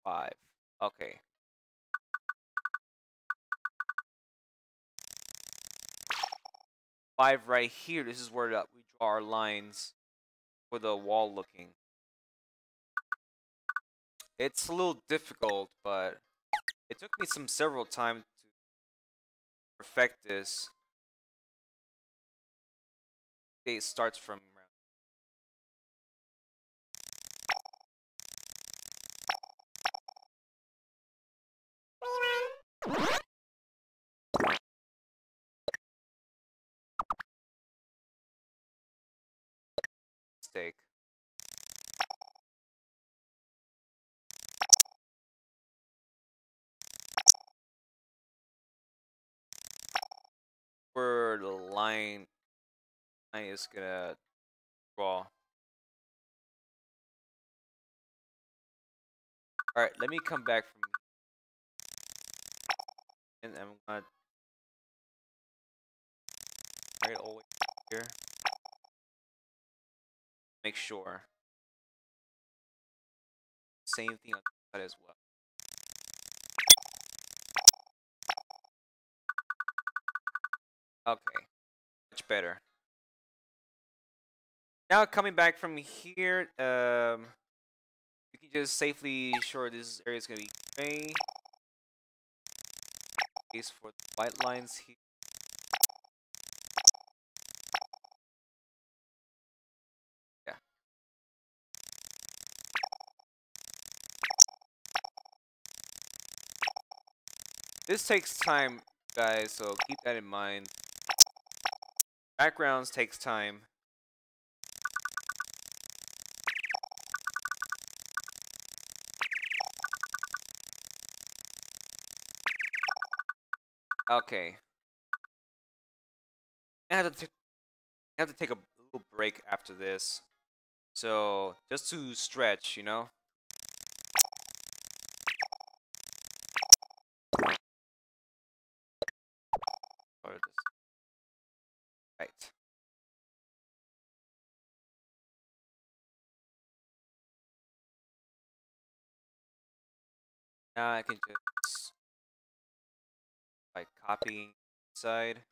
5. Okay. 5 right here. This is where we draw our lines for the wall looking. It's a little difficult, but it took me several times to perfect this. Okay, it starts from mistake. Where the line is gonna draw. Alright, let me come back from and I'm gonna drag it all the way here. Make sure. Same thing on the side as well. Okay, much better. Now coming back from here, you can just safely sure this area is gonna be gray. Case for the white lines here. Yeah. This takes time, guys, so keep that in mind. Backgrounds takes time. Okay. I have to take a little break after this. So, just to stretch, you know? Or this. Right. Now I can just, like, copying inside.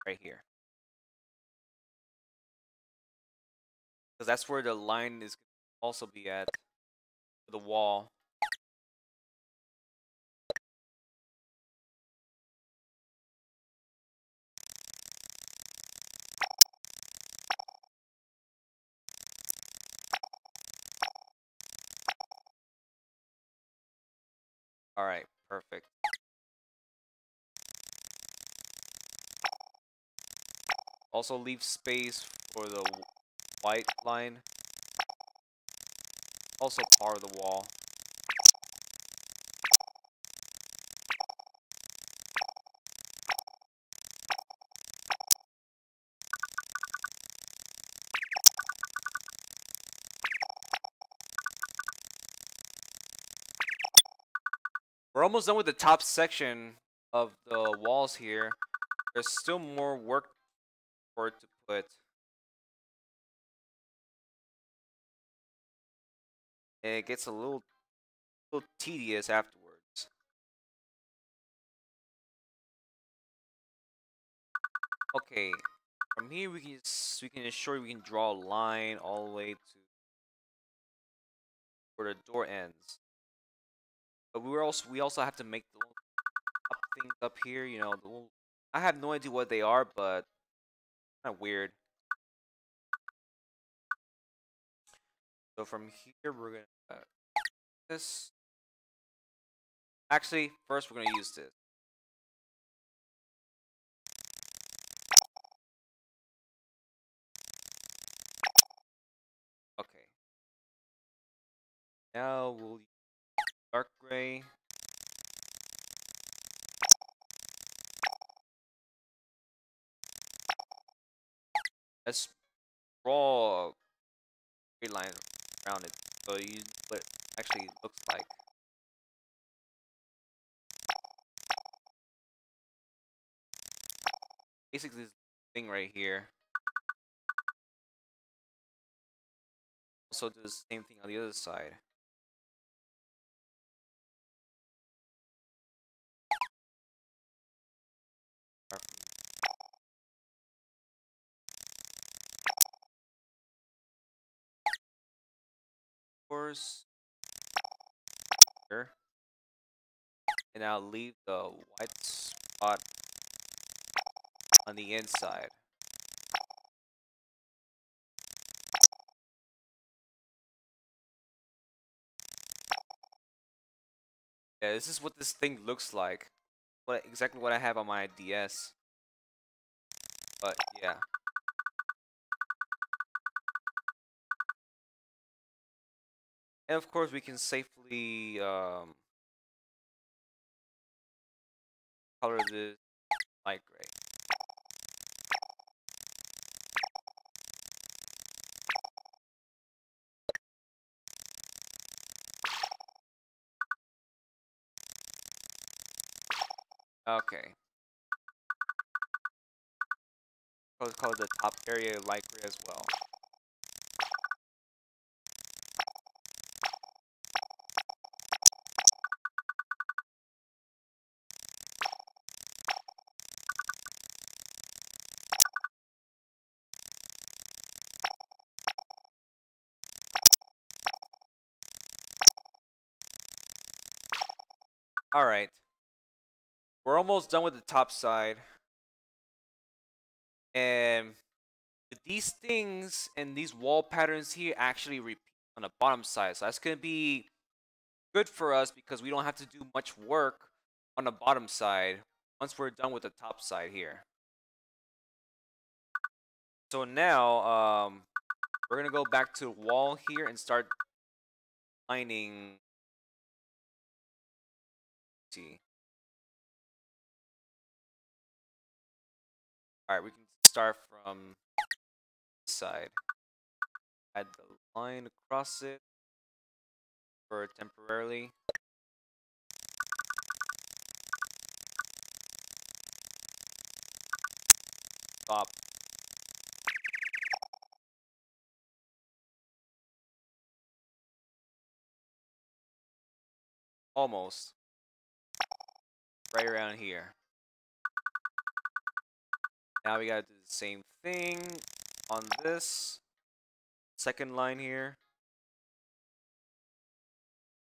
Right here. Because that's where the line is also be at. The wall. Alright, perfect. Also leave space for the white line. Also part of the wall. We're almost done with the top section of the walls here. There's still more work for it to put. It gets a little tedious afterwards. Okay, from here we can ensure we can draw a line all the way to where the door ends. But we also have to make the little up things up here. You know, the little, I have no idea what they are, but kind of weird. So from here we're gonna this. Actually, first we're gonna use this. Okay. Now we'll use dark gray. Let's draw a straight line around it so you what it actually looks like. Basically, this thing right here. Also do the same thing on the other side. Of course, here. And I'll leave the white spot on the inside. Yeah, this is what this thing looks like. Exactly what I have on my DS. But yeah. And of course we can safely color this light gray. Okay. Color the top area light gray as well. Alright. We're almost done with the top side. And these things and these wall patterns here actually repeat on the bottom side. So that's going to be good for us because we don't have to do much work on the bottom side once we're done with the top side here. So now we're going to go back to the wall here and start lining. See. All right, we can start from this side. Add the line across it for temporarily. Stop. Almost. Right around here. Now we gotta do the same thing on this second line here.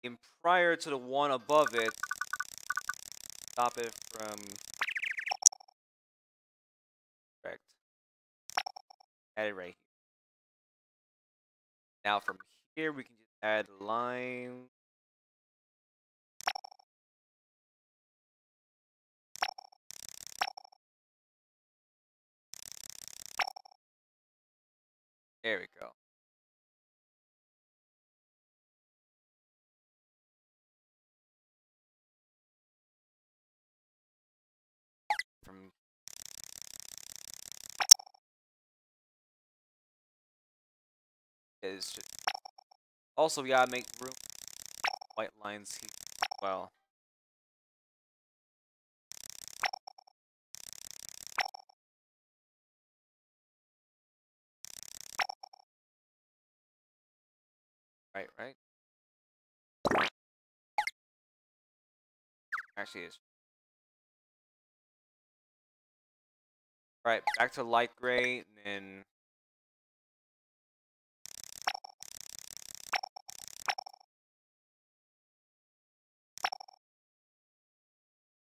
And prior to the one above it, stop it from correct. Add it right here. Now from here we can just add a line. There we go. From is just, also we gotta make room white lines here as well. Right. Actually is. Alright, back to light gray and then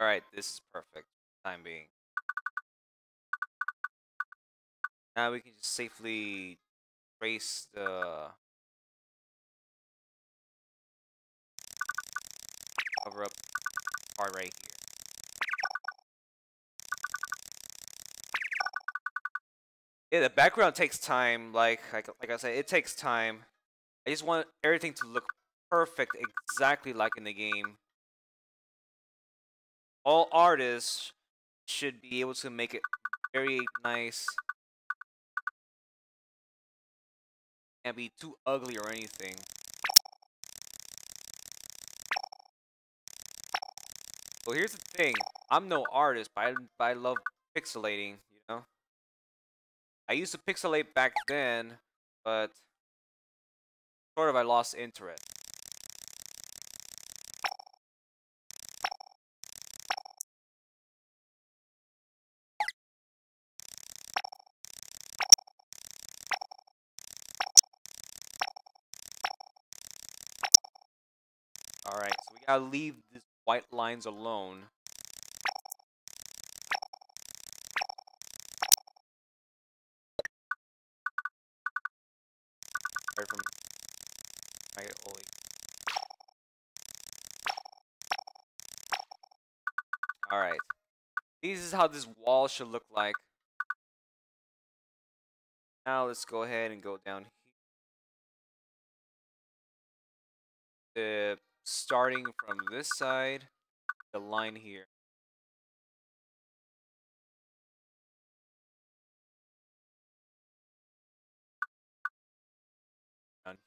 alright, this is perfect time being. Now we can just safely trace the cover up part right here. Yeah, the background takes time. Like I said, it takes time. I just want everything to look perfect, exactly like in the game. All artists should be able to make it very nice. Can't be too ugly or anything. Well, here's the thing. I'm no artist, but I love pixelating, you know? I used to pixelate back then, but sort of I lost interest. Alright, so we gotta leave these white lines alone. Start from right, holy. Alright. This is how this wall should look like. Now let's go ahead and go down here. Starting from this side, the line here. Down here.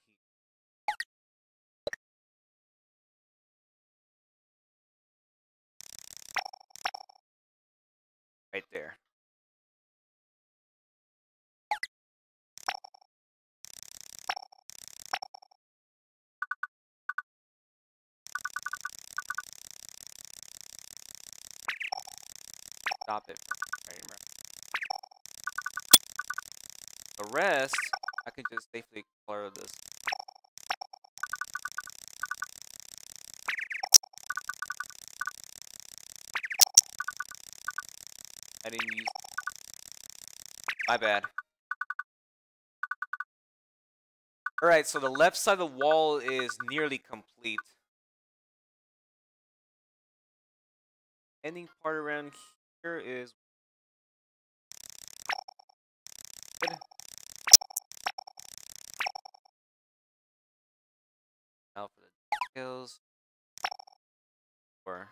Right there. Stop it. The rest, I can just safely color this. I didn't use. My bad. Alright, so the left side of the wall is nearly complete. Ending part around here is good. Now for the details. Or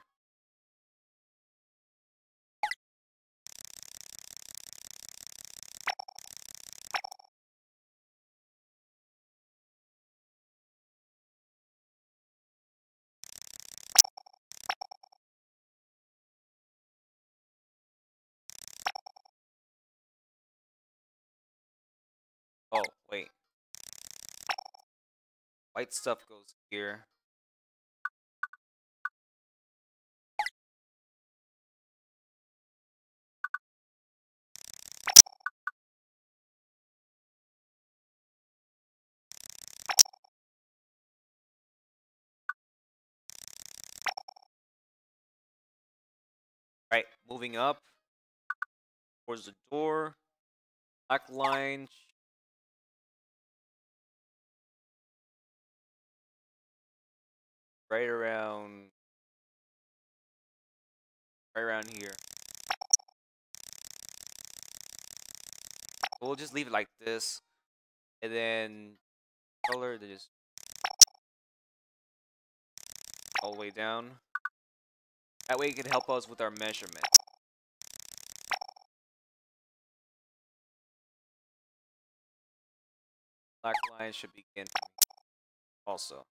oh, wait. White stuff goes here. Right, moving up towards the door. Black line. Right around here. We'll just leave it like this, and then color to just all the way down. That way it can help us with our measurement. Black line should begin also.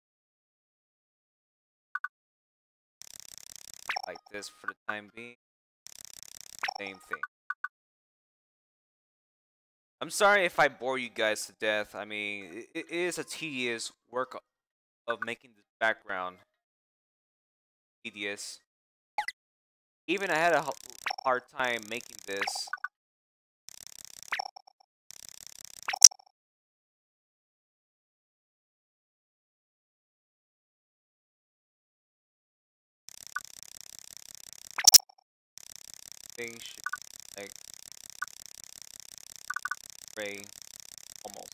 Like this for the time being. Same thing. I'm sorry if I bore you guys to death. I mean, it is a tedious work of making this background. Tedious. Even I had a hard time making this. Thing should be like gray, almost.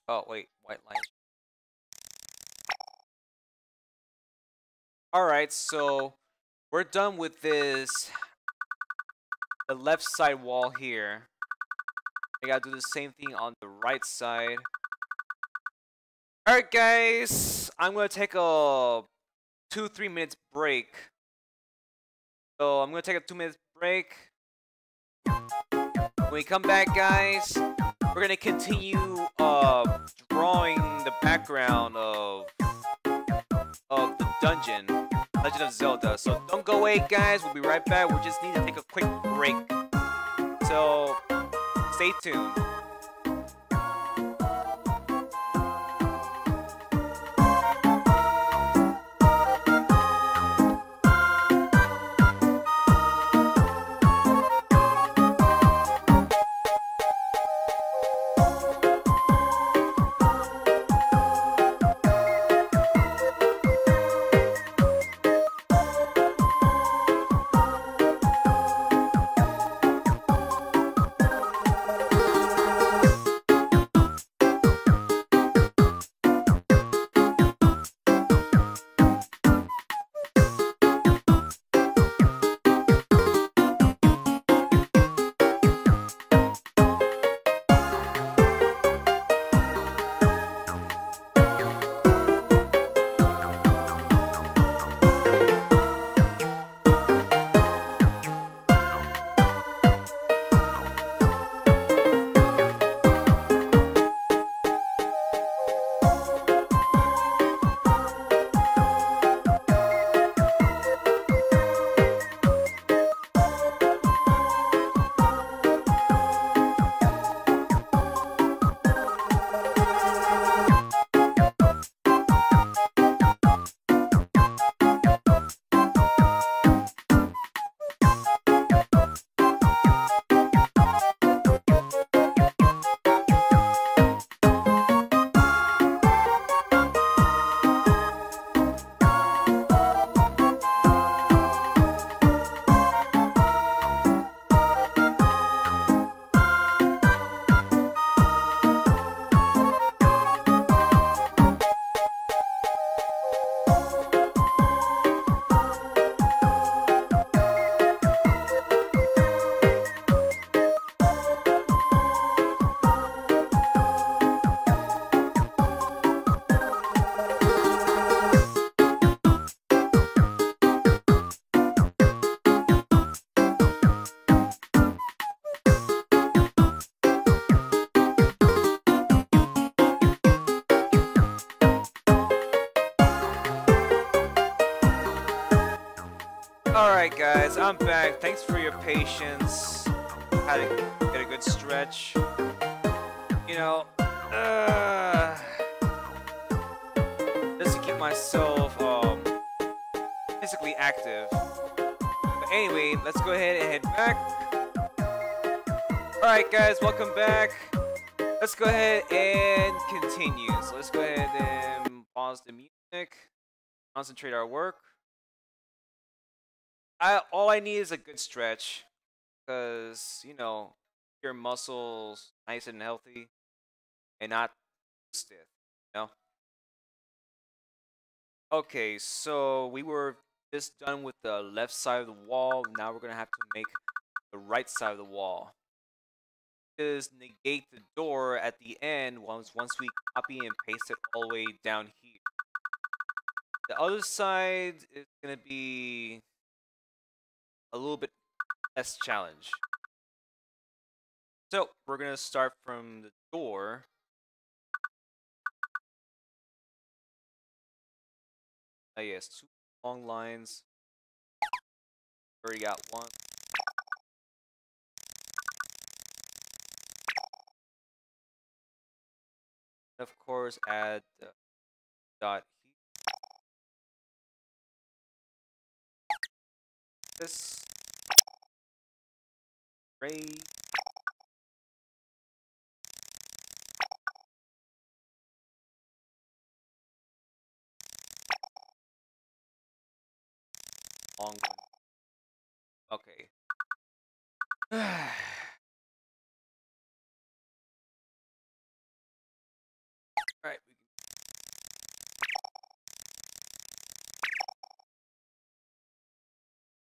Oh wait, white line. Alright, so we're done with this. The left side wall here. I gotta do the same thing on the right side. Alright guys, I'm gonna take a 2-3 minutes break. So I'm gonna take a 2 minutes break. When we come back guys, we're gonna continue drawing the background of the dungeon, Legend of Zelda. So don't go away guys, we'll be right back. We just need to take a quick break. So stay tuned. Alright guys, I'm back. Thanks for your patience. Had to get a good stretch. You know, just to keep myself physically active. But anyway, let's go ahead and head back. Alright guys, welcome back. Let's go ahead and continue. So let's go ahead and pause the music. Concentrate our work. All I need is a good stretch, because you know your muscles nice and healthy and not stiff. You know. Okay, so we were just done with the left side of the wall. Now we're gonna have to make the right side of the wall. Just negate the door at the end once we copy and paste it all the way down here. The other side is gonna be a little bit less challenge. So we're gonna start from the door. Yes, 2 long lines. Already got one. Of course, add the dot here. This ray. Long one. Okay. Alright,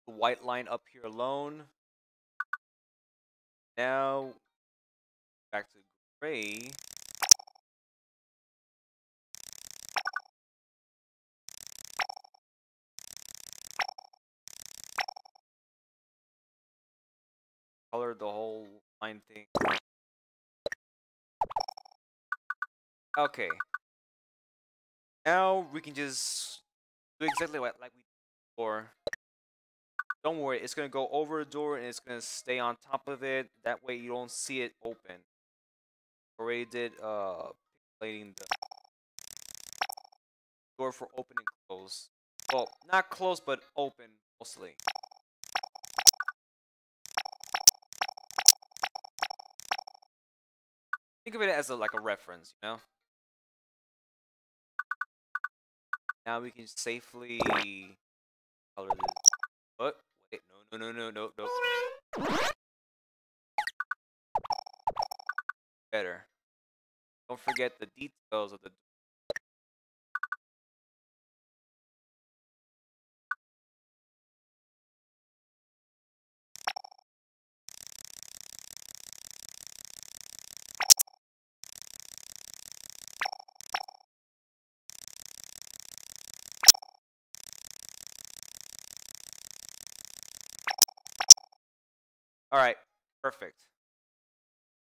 the white line up here alone. Now back to gray. Color the whole line thing. Okay. Now we can just do exactly like we did before. Don't worry, it's gonna go over the door and it's gonna stay on top of it. That way you don't see it open. Already did pixelating the door for open and close. Well, not close but open mostly. Think of it as like a reference, you know? Now we can safely color this. What? Wait, no. Better. Don't forget the details of the. Alright, perfect.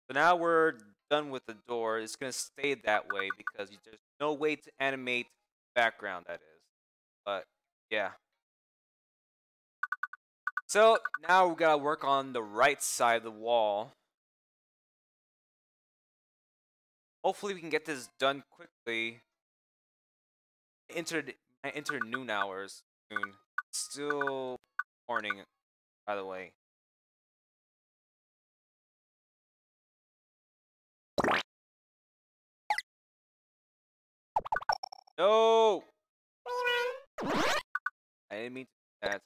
So now we're done with the door. It's going to stay that way because there's no way to animate background, that is. But, yeah. So, now we gotta work on the right side of the wall. Hopefully we can get this done quickly. Enter noon hours soon. Still morning, by the way. No! I didn't mean to do that.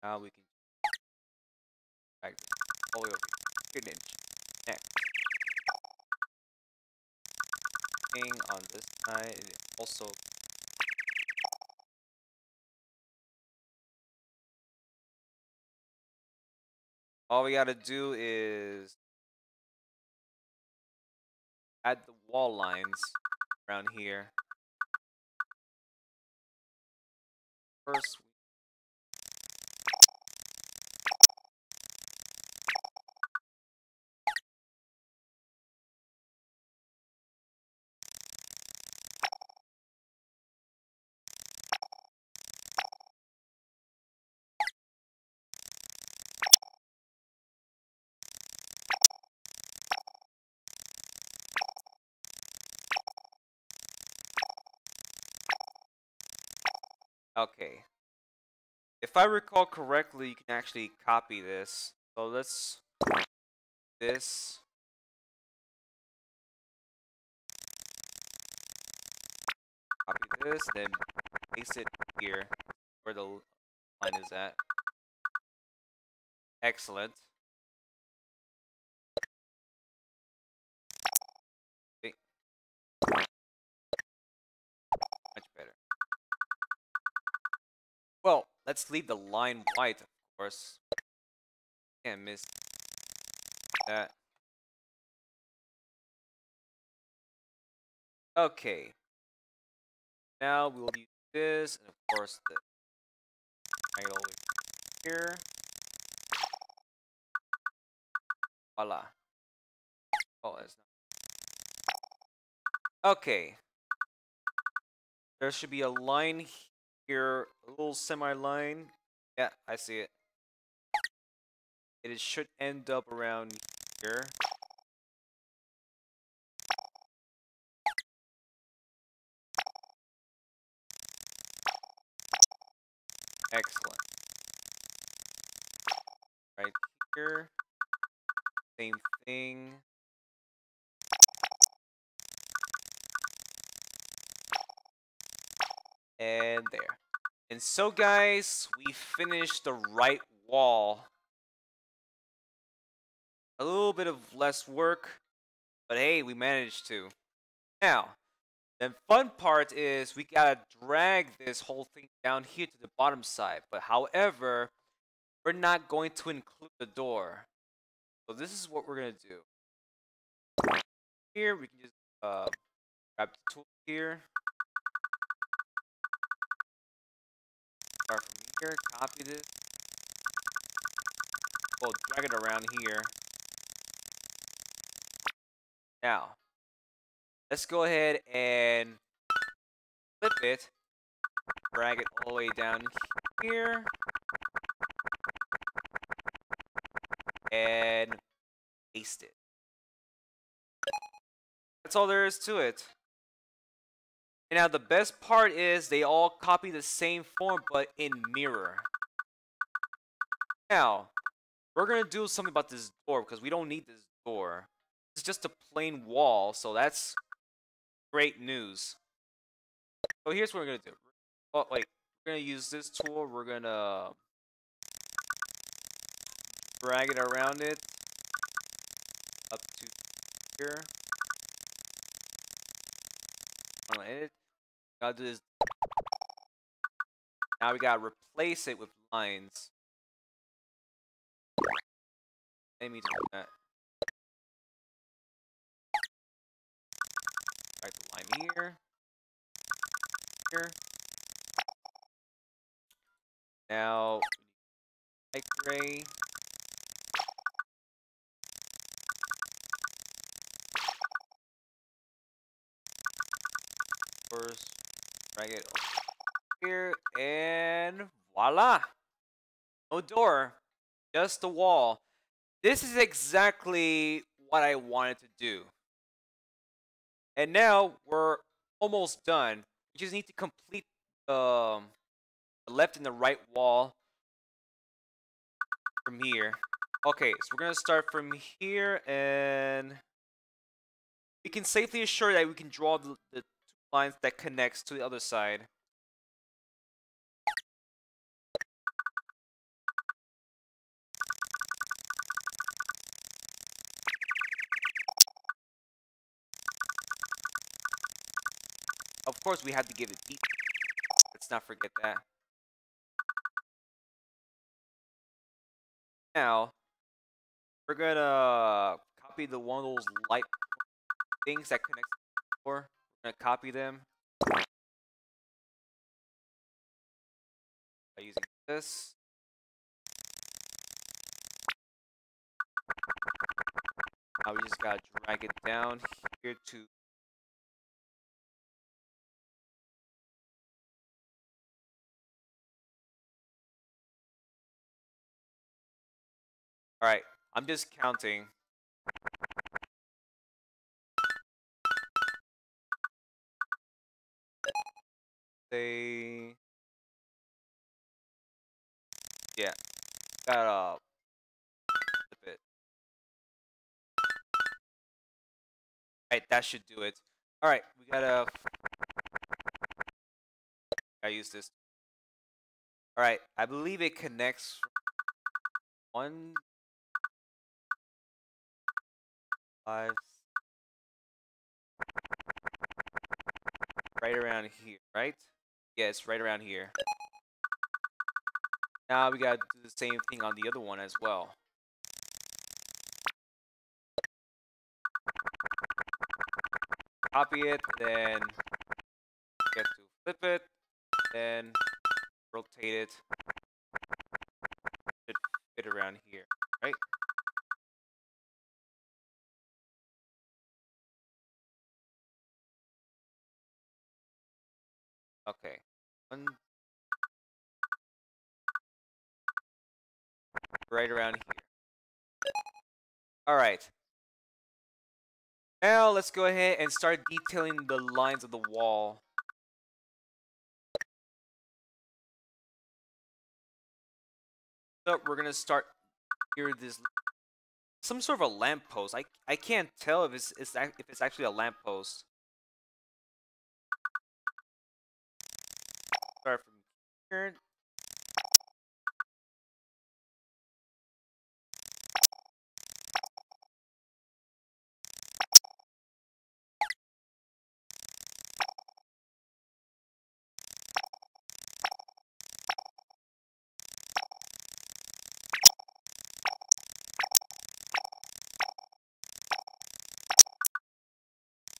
Now we can back all the way over here. Next. Thing on this side, and also all we gotta do is add the wall lines around here. First, Okay. If I recall correctly, you can actually copy this. So let's this. Copy this, then paste it here where the line is at. Excellent. Okay, much better. Well, let's leave the line white, of course. Can't miss that. Okay. Now we'll use this, and of course the triangle over here. Voila. Oh, that's not. Okay. There should be a line here, a little semi-line. Yeah, I see it. It should end up around here. Excellent. Right here. Same thing. And there. And so guys, we finished the right wall. A little bit of less work, but hey, we managed to. Now, the fun part is we gotta drag this whole thing down here to the bottom side. But however, we're not going to include the door. So this is what we're gonna do. Here, we can just grab the tool here. Start from here, copy this. We'll drag it around here. Now, let's go ahead and flip it. Drag it all the way down here. And paste it. That's all there is to it. And now the best part is they all copy the same form but in mirror. Now, we're going to do something about this door because we don't need this door. It's just a plain wall, so that's great news. So here's what we're going to do. Oh, wait. We're going to use this tool. We're going to drag it around it up to here. Edit. Gotta do this. Now we gotta replace it with lines. Let me do that. Write the line here. Here. Now, light gray. First, drag it over here, and voila! No door, just the wall. This is exactly what I wanted to do. And now we're almost done. We just need to complete the left and the right wall from here. Okay, so we're gonna start from here, and we can safely assure that we can draw the two lines that connects to the other side. Of course, we have to give it deep. Let's not forget that. Now, we're gonna copy the one of those light things that connects to the door. We're gonna copy them by using this. Now we just gotta drag it down here to. Alright, I'm just counting. Say Yeah, gotta flip it. Alright, that should do it. Alright, we gotta use this. Alright, I believe it connects one, five, right around here, right? Yeah, it's right around here. Now we gotta do the same thing on the other one as well. Copy it, then get to flip it, then rotate it. Should fit around here, right? Okay. One, right around here. Alright. Now let's go ahead and start detailing the lines of the wall. So we're gonna start here. This some sort of a lamppost. I can't tell if it's actually a lamppost. Start from here.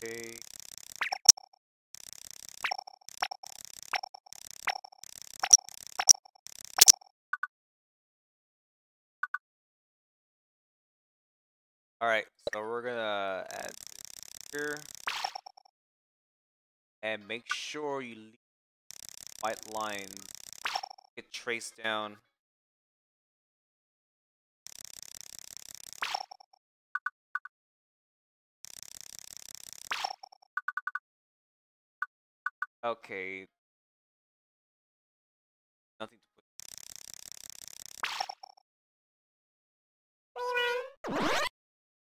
Okay. Alright, so we're gonna add here. And make sure you leave white lines. Get traced down. Okay. Nothing to put.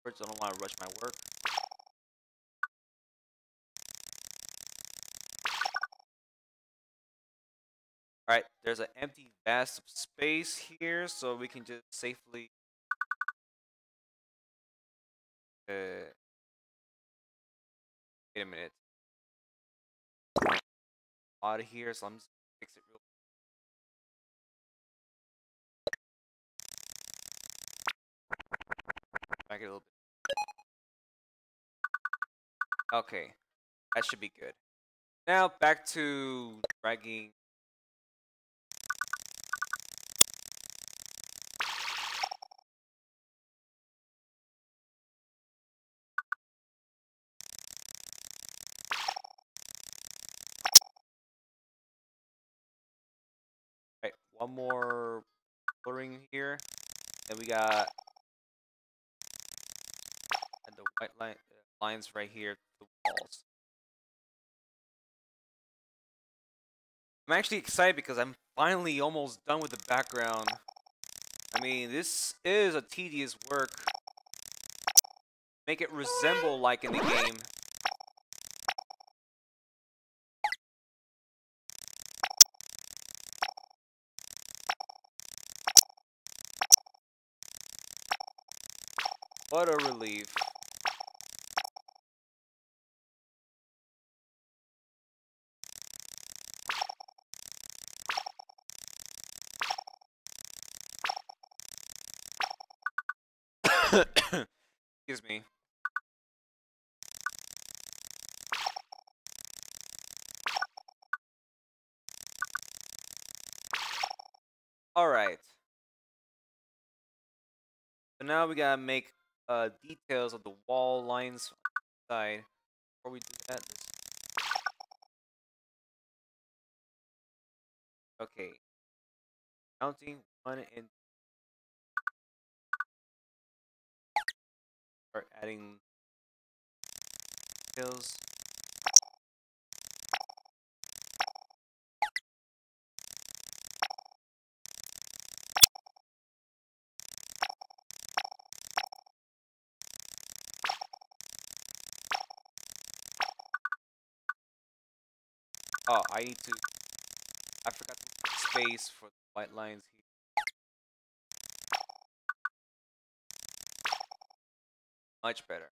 First, I don't want to rush my work. Alright, there's an empty vast space here, so we can just safely wait a minute. Out of here, so I'm just gonna fix it real back it a little bit. Okay, that should be good. Now back to dragging. Right, one more blurring here. Then we got and the white lines right here, the walls. I'm actually excited because I'm finally almost done with the background. I mean, this is a tedious work. Make it resemble like in the game. What a relief. Excuse me. Alright. So now we gotta make details of the wall lines on the side. Before we do that, okay. Counting 1 and start adding details. Oh, I need to. I forgot to make space for the white lines here. Much better.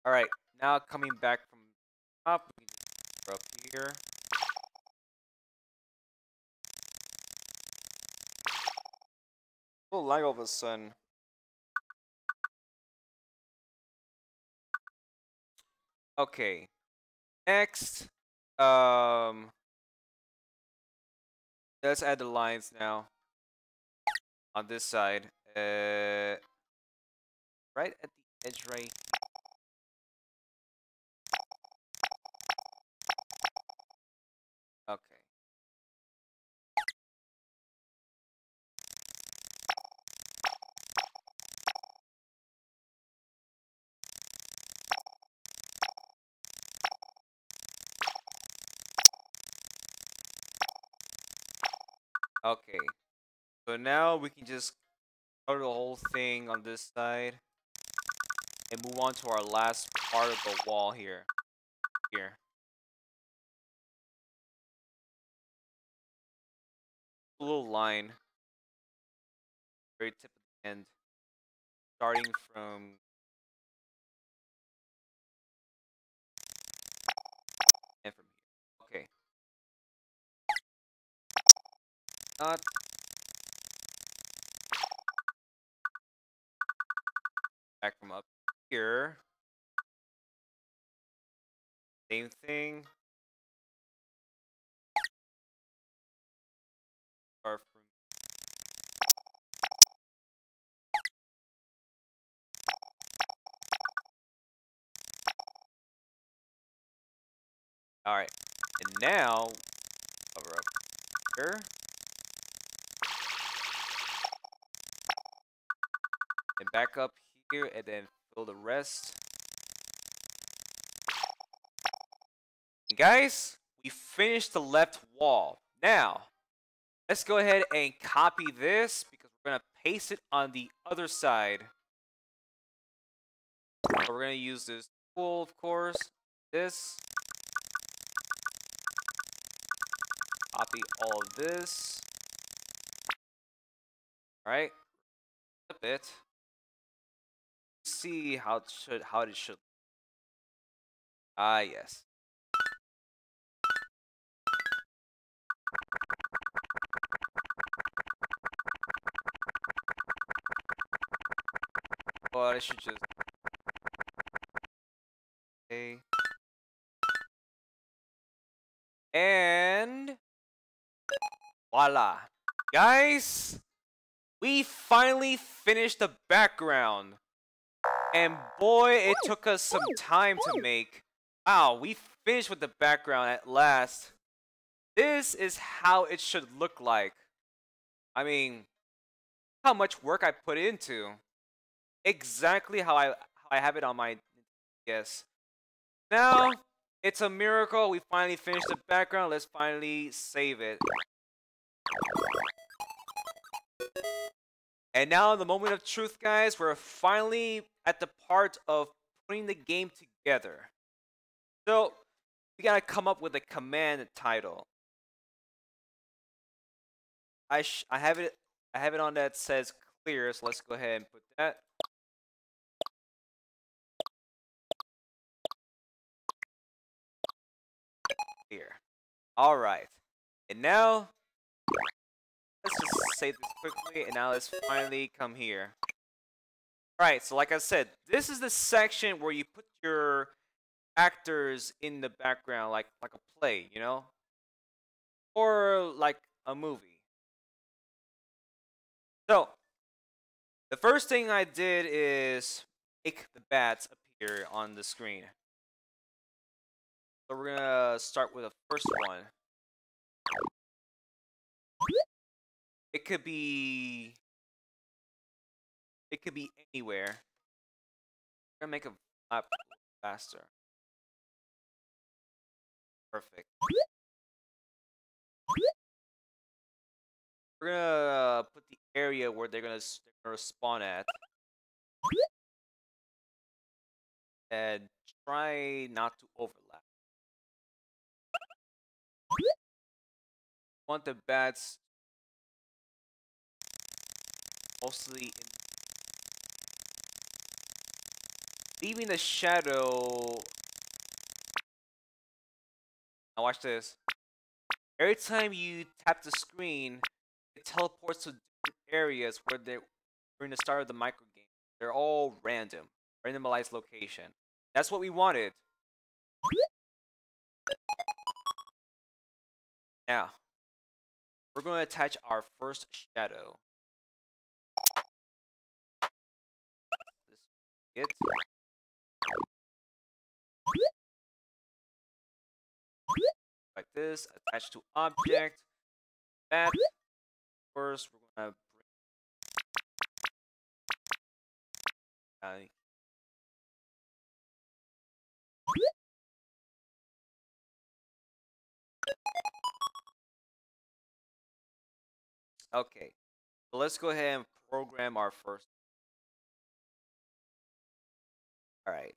All right, now coming back from up, we can just go up here. Oh, lag all of a sudden. Okay. Next, um, let's add the lines now on this side. Right at the edge, right. Okay. Okay. So now we can just cover the whole thing on this side and move on to our last part of the wall here. Here. A little line. Very tip of the end. Starting from and from here. Okay. Not back from up here. Same thing. Start from alright. And now cover up here. And back up here and then fill the rest. And guys, we finished the left wall. Now, let's go ahead and copy this because we're going to paste it on the other side. So we're going to use this tool, of course. This. Copy all of this. Alright. A bit. See how it should. Ah, yes. But I should just okay. And voila. Guys, we finally finished the background. And boy, it took us some time to make. Wow, we finished with the background at last. This is how it should look like. I mean, how much work I put into. Exactly how I have it on my guess. Now, it's a miracle. We finally finished the background. Let's finally save it. And now, the moment of truth, guys. We're finally at the part of putting the game together. So, we gotta come up with a command title. I have it on that says clear, so let's go ahead and put that. Clear. All right. And now let's just save this quickly, and now let's finally come here. All right. So like I said, this is the section where you put your actors in the background, like a play, you know, or like a movie. So the first thing I did is make the bats appear on the screen. So we're gonna start with the first one. It could be anywhere. We're gonna make it flap faster. Perfect. We're gonna put the area where they're gonna spawn at, and try not to overlap. Want the bats mostly leaving the shadow. Now watch this. Every time you tap the screen, it teleports to different areas where they're during the start of the microgame. They're all random, randomized location. That's what we wanted. Now, we're going to attach our first shadow. This is it. Like this, attach to object. That first, we're going to bring. Okay, so let's go ahead and program our first. All right.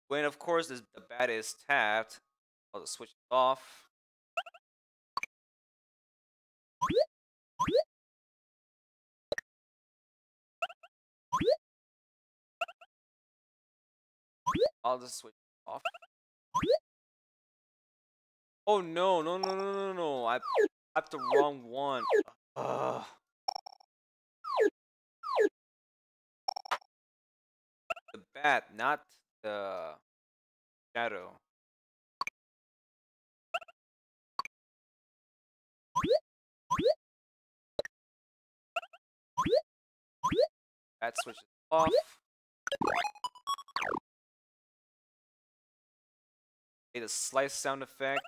When of course the bat is tapped, I'll just switch it off. I'll just switch it off. Oh no, no, no, no, no, no. I tapped the wrong one. Ugh. The bat, not the shadow. Bat switches off. Made a slice sound effect.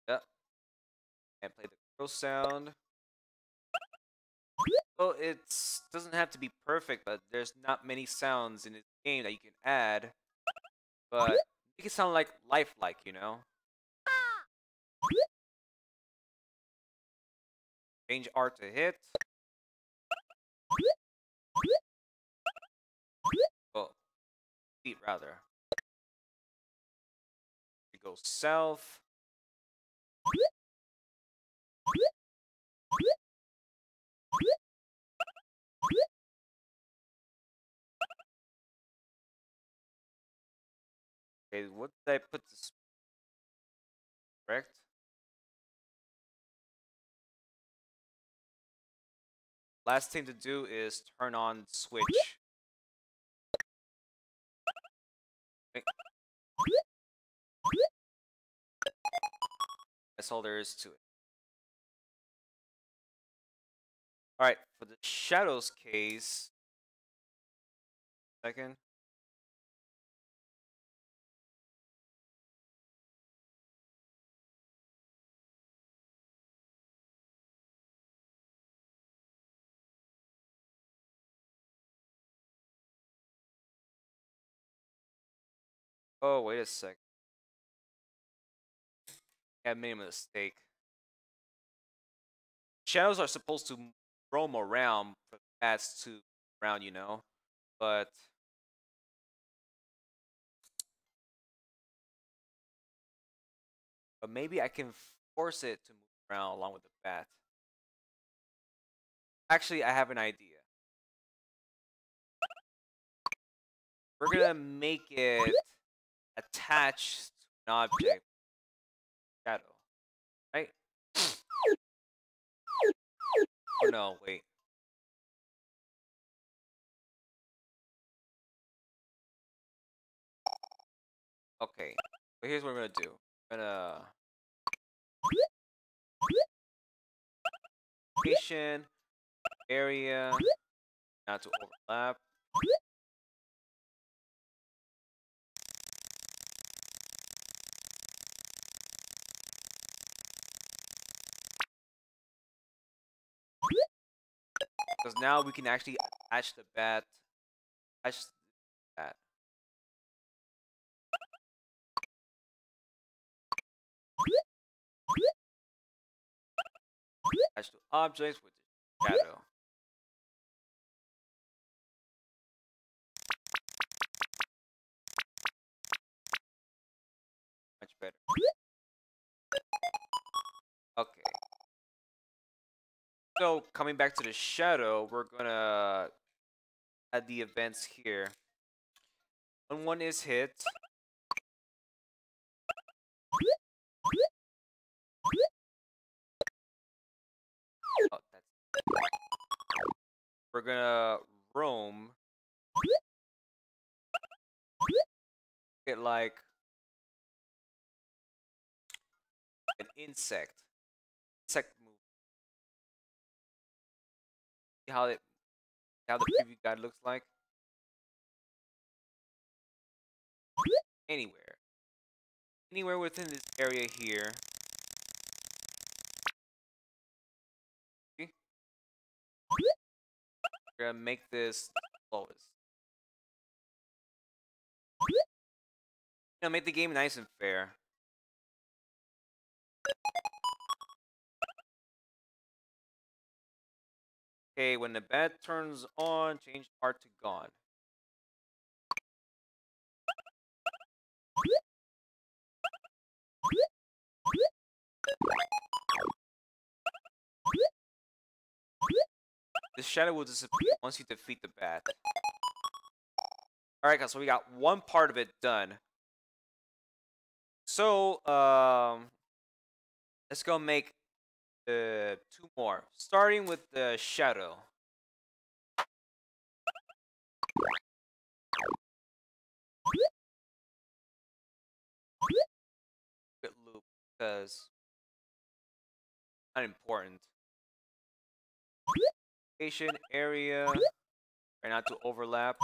Yep. And play the girl sound. Well, it doesn't have to be perfect, but there's not many sounds in this game that you can add. But make it sound like lifelike, you know? Change art to hit. Oh, feet rather. We go south. Okay, what did I put this? Correct? Last thing to do is turn on switch. Okay. That's all there is to it. Alright, for the shadows case. Second. Oh, wait a sec. I made a mistake. Shadows are supposed to roam around for the bats to around, you know? But maybe I can force it to move around along with the bat. Actually, I have an idea. We're gonna make it attached to an object. Shadow. Right? Oh no, wait. Okay. But here's what we're gonna do. We're gonna location, area, not to overlap. Because now we can actually attach the bat. Attach the bat. Attach to objects with the shadow. better. Okay. So, coming back to the shadow, we're gonna add the events here. When one is hit, oh, we're gonna roam, get like an insect move. See how the preview guide looks like. Anywhere within this area here. See? We're gonna make this lowest. Make the game nice and fair. Okay, when the bat turns on, change art to gone. The shadow will disappear once you defeat the bat. Alright guys, so we got one part of it done. So, let's go make two more. Starting with the shadow. Loop, because not important. Location, area, try not to overlap.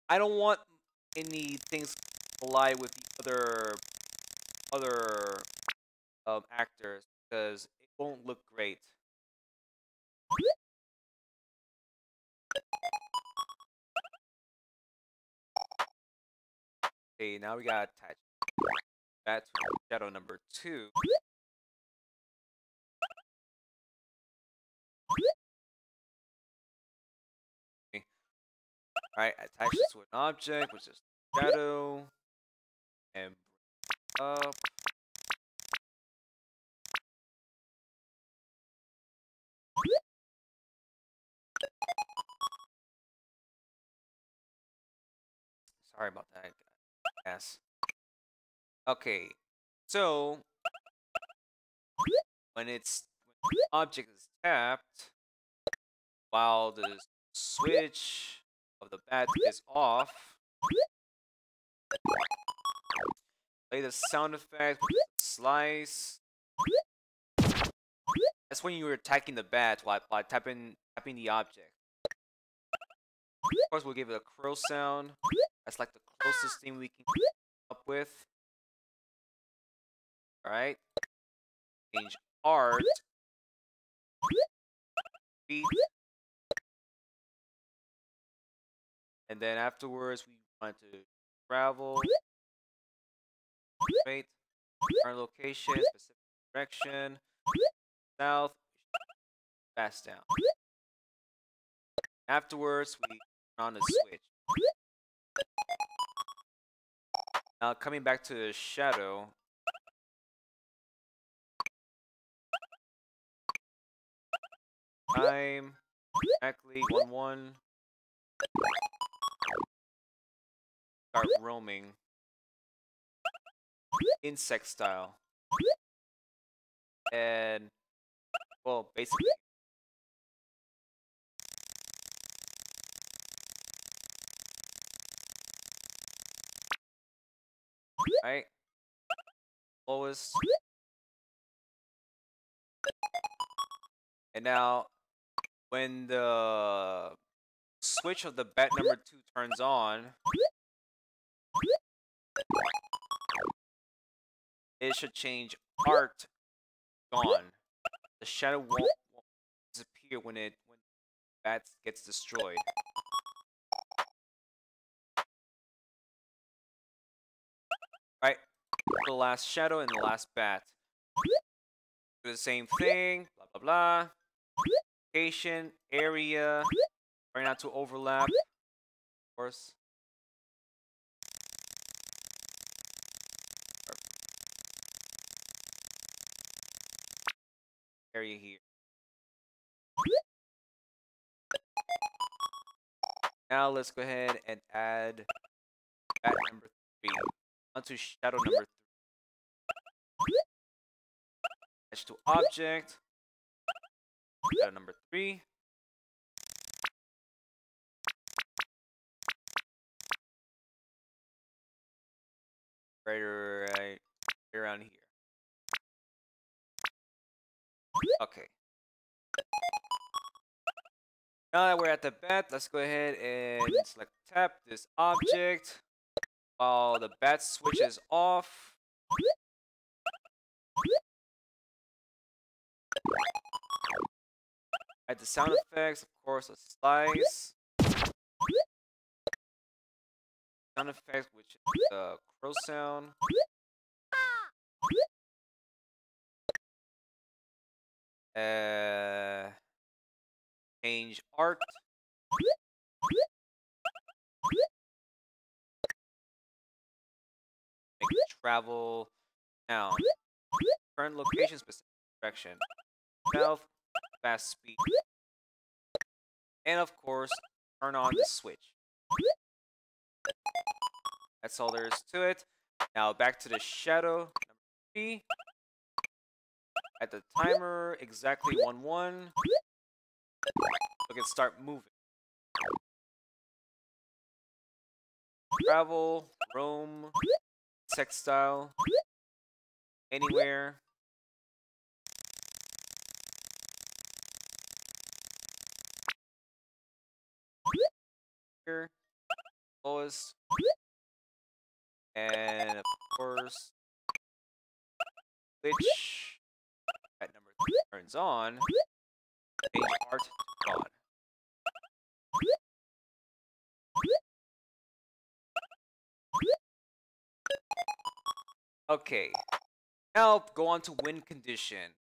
I don't want any things collide with the other actors because it won't look great. Okay, now we gotta attach that to shadow number 2. Okay. Alright, attach this to an object, which is shadow, and bring up. Sorry about that, guys. Okay, so when the object is tapped, while the switch of the bat is off, play the sound effect with the slice. That's when you were attacking the bat while tapping the object. Of course, we'll give it a crow sound. That's like the closest thing we can come up with. Alright. Change art. Beat. And then afterwards, we want to travel. Right. Our location, specific direction. South. Fast down. Afterwards, we turn on the switch. Now, coming back to the shadow. Time. Exactly. 1-1. Start roaming. Insect style. And, well, basically. Right? Lowest. And now, when the switch of the bat number 2 turns on, it should change art gone. The shadow won't disappear when the bat gets destroyed. Right? The last shadow and the last bat. Do the same thing. Blah blah blah. Location, area. Try not to overlap. Of course. area here. Now let's go ahead and add bat number 3 onto shadow number 3. Attach to object. Shadow number 3. Right around here. Okay. Now that we're at the bat, let's go ahead and select tap this object while the bat switch is off. Add the sound effects, of course, a slice. Sound effects, which is the crow sound. Change art. Make it travel down. Current location, specific direction. South, fast speed. And of course, turn on the switch. That's all there is to it. Now back to the shadow number 3. At the timer, exactly 1-1. We can start moving. Travel, roam, textile, anywhere. Here, lowest, and of course, which at number 3 turns on. Change art to on. Okay, now go on to win condition.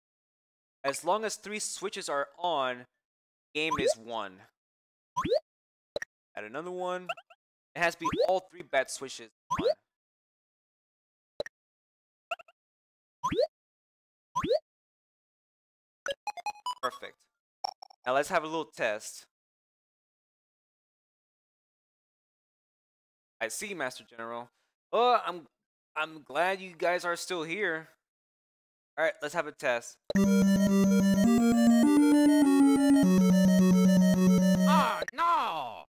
As long as 3 switches are on, game is won. Add another one. It has to be all 3 bat switches on. Perfect. Now let's have a little test. I see, Master General. Oh, I'm glad you guys are still here. All right, let's have a test. Oh no! All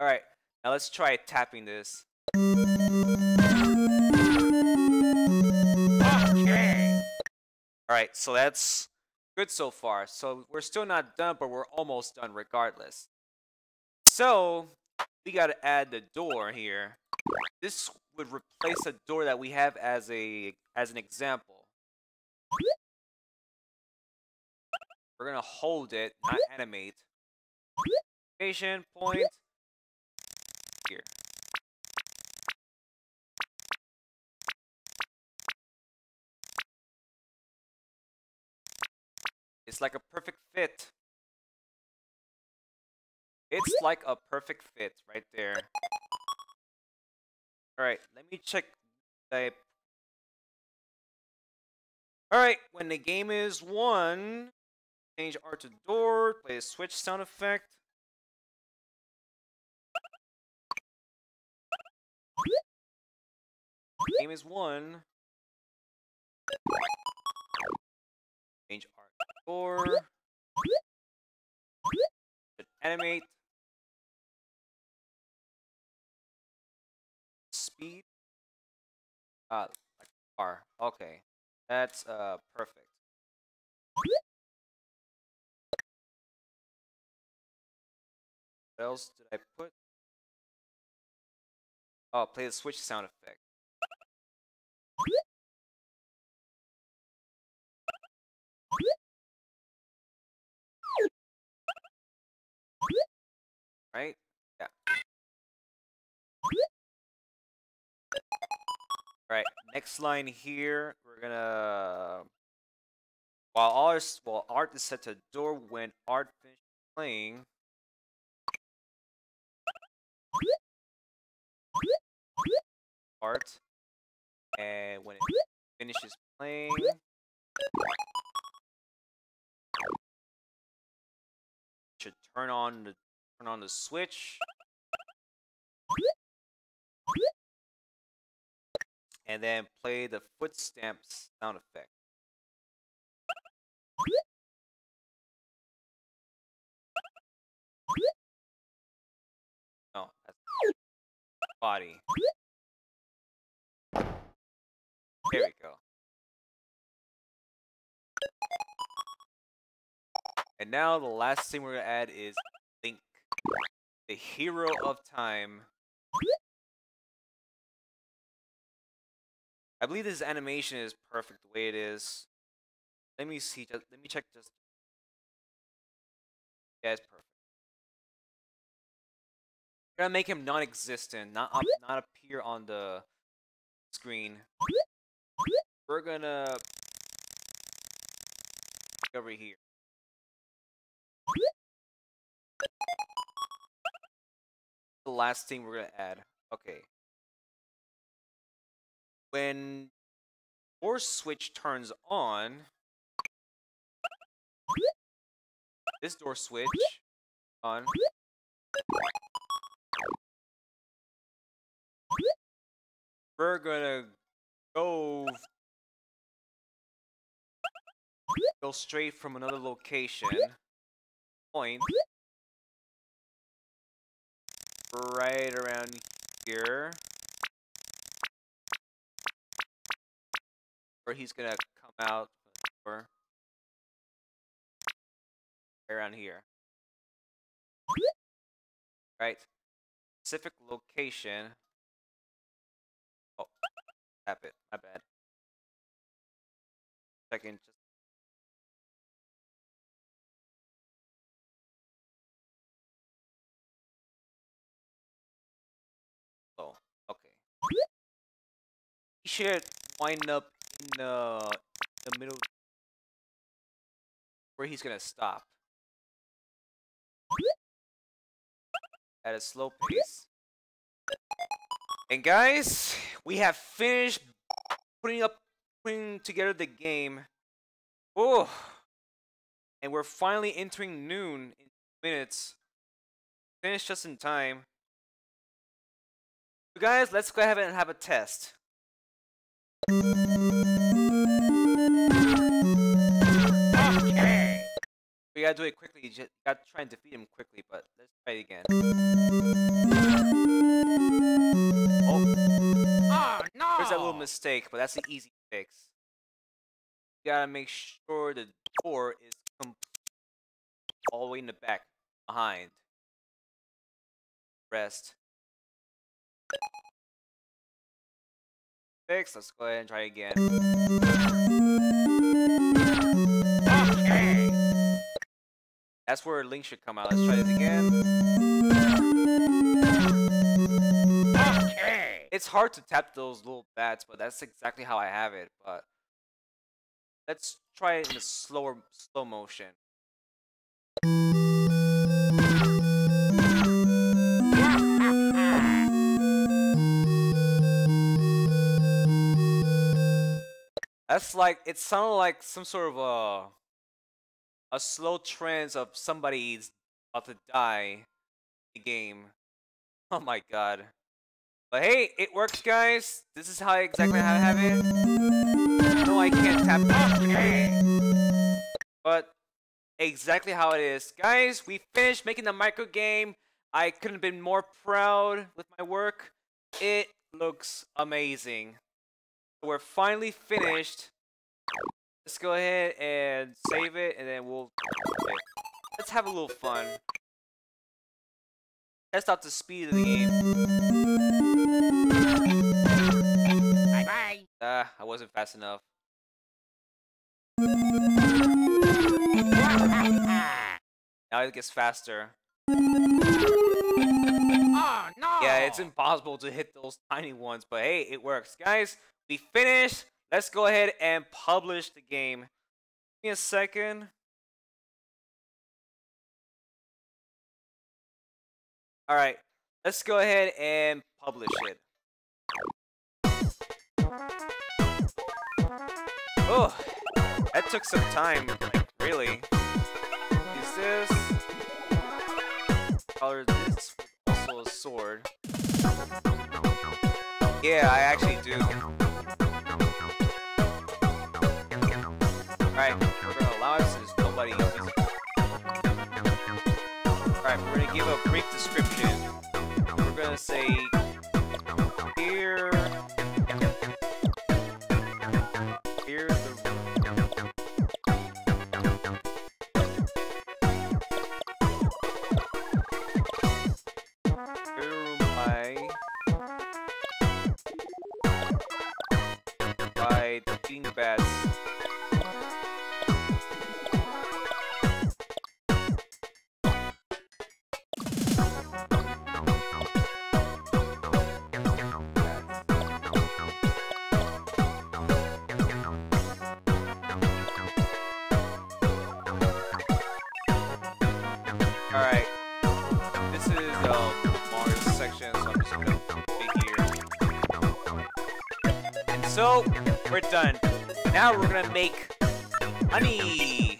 right, now let's try tapping this. Okay. All right, so that's good so far. So we're still not done, but we're almost done regardless. So we got to add the door here. This would replace a door that we have as an example. We're gonna hold it, not animate. Location point here. It's like a perfect fit. It's like a perfect fit right there. Alright, let me check the... Alright, when the game is won, change art to door, play a switch sound effect. Game is won. Change art to door. Should animate. Speed. Like R. Okay. That's perfect. What else did I put? Oh, play the switch sound effect. Right? Yeah. Alright, next line here, we're gonna... While art is set to door when art finishes playing. Art. And when it finishes playing. turn on the switch. And then play the foot stamps sound effect. No, that's body. There we go. And now the last thing we're gonna add is Link, the hero of time. I believe this animation is perfect the way it is. Let me see. Let me check. Yeah, it's perfect. We're gonna make him non-existent, not appear on the screen. We're gonna over here. The last thing we're gonna add. Okay. When door switch turns on, this door switch on. We're gonna go straight from another location. Point right around here, where he's gonna come out or right around here. Right, specific location. Oh, tap it. My bad. Second, just. Oh, okay. He should wind up in the middle where he's gonna stop at a slow pace. And guys, we have finished putting together the game. Oh, and we're finally entering noon in 2 minutes. Finished just in time. So guys, let's go ahead and have a test. Okay. We gotta do it quickly. You just gotta try and defeat him quickly, but let's try it again. Oh no! There's that little mistake, but that's the easy fix. You gotta make sure the door is all the way in the back, behind. Rest. Fix. Let's go ahead and try again. Okay. That's where Link should come out. Let's try this again. Okay. It's hard to tap those little bats, but that's exactly how I have it. But let's try it in a slow motion. That's like, it sounded like some sort of a slow trance of somebody's about to die in the game. Oh my god. But hey, it works, guys. This is how exactly how I have it. No, I can't tap that. But exactly how it is. Guys, we finished making the micro game. I couldn't have been more proud with my work. It looks amazing. We're finally finished. Let's go ahead and save it, and then we'll. Okay. Let's have a little fun. Test out the speed of the game. Bye bye. I wasn't fast enough. Now it gets faster. Oh no! Yeah, it's impossible to hit those tiny ones, but hey, it works. Guys, we finished. Let's go ahead and publish the game. Give me a second. Alright, let's go ahead and publish it. Oh, that took some time, like, really. Is this? color this with also a sword. Yeah, I actually do. Alright, we're gonna allow it since nobody uses it. Alright, we're gonna give a brief description. We're gonna say here the by defeating bats. Alright, this is Mars section, so I'm just gonna be here. And so, we're done. Now we're gonna make money!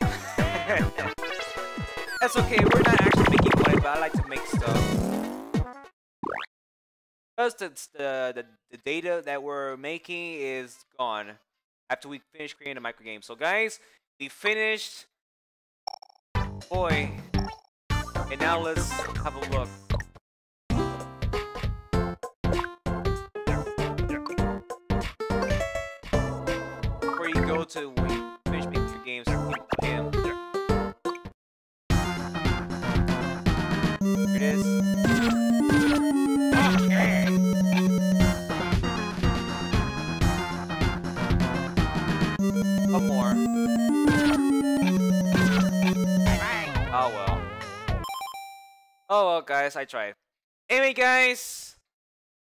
That's okay, we're not actually making money, but I like to make stuff. Because the data that we're making is gone after we finish creating a microgame. So guys, we finished. Boy. And now let's have a look. Before you go to when you finish making your games, here it is. Okay. One more. Bye-bye. Oh well. Oh well, guys, I tried. Anyway, guys,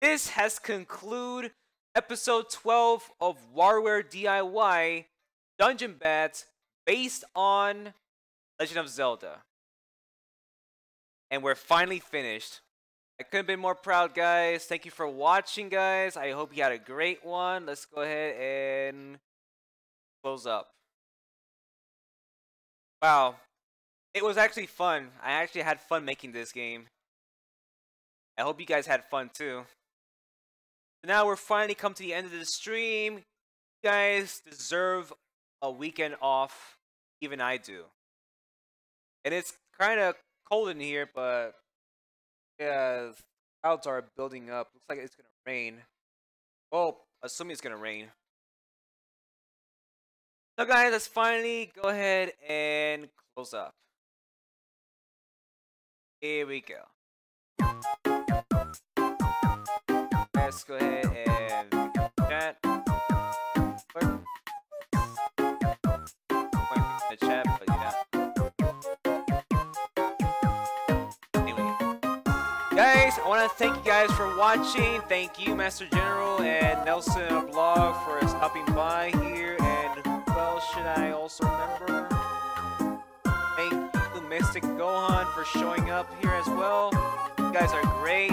this has concluded episode 12 of Warioware DIY Dungeon Bats based on Legend of Zelda. And we're finally finished. I couldn't have been more proud, guys. Thank you for watching, guys. I hope you had a great one. Let's go ahead and close up. Wow. It was actually fun. I actually had fun making this game. I hope you guys had fun too. So now we're finally come to the end of the stream. You guys deserve a weekend off. Even I do. And it's kind of cold in here, but yeah, clouds are building up. Looks like it's gonna rain. Well, assuming it's gonna rain. So guys, let's finally go ahead and close up. Here we go. Let's go ahead and chat. The chat, but yeah. Anyway, guys, I want to thank you guys for watching. Thank you, Master General and Nelson Blog, for stopping by here. And who else should I also remember? Thank you, Mystic Gohan, for showing up here as well. You guys are great.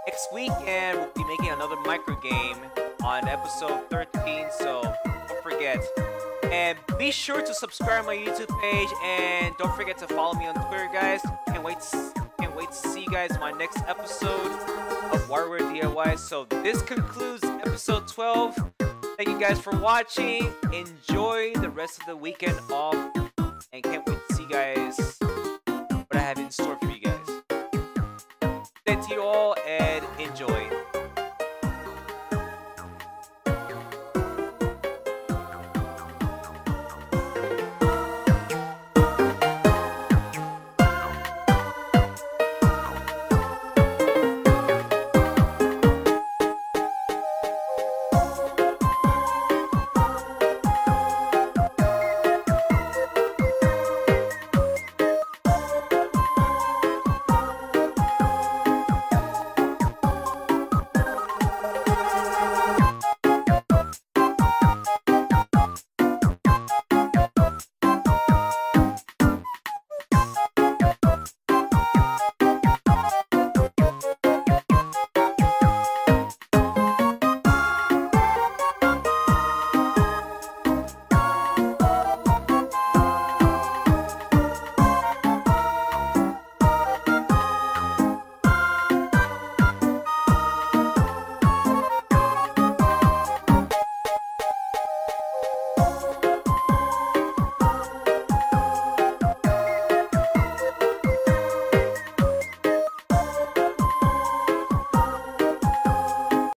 Next weekend, we'll be making another microgame on episode 13, so don't forget. And be sure to subscribe to my YouTube page, and don't forget to follow me on Twitter, guys. Can't wait to see you guys in my next episode of Warioware DIY. So this concludes episode 12. Thank you guys for watching. Enjoy the rest of the weekend off, and can't wait to see you guys what I have in store for you guys. Thank you all.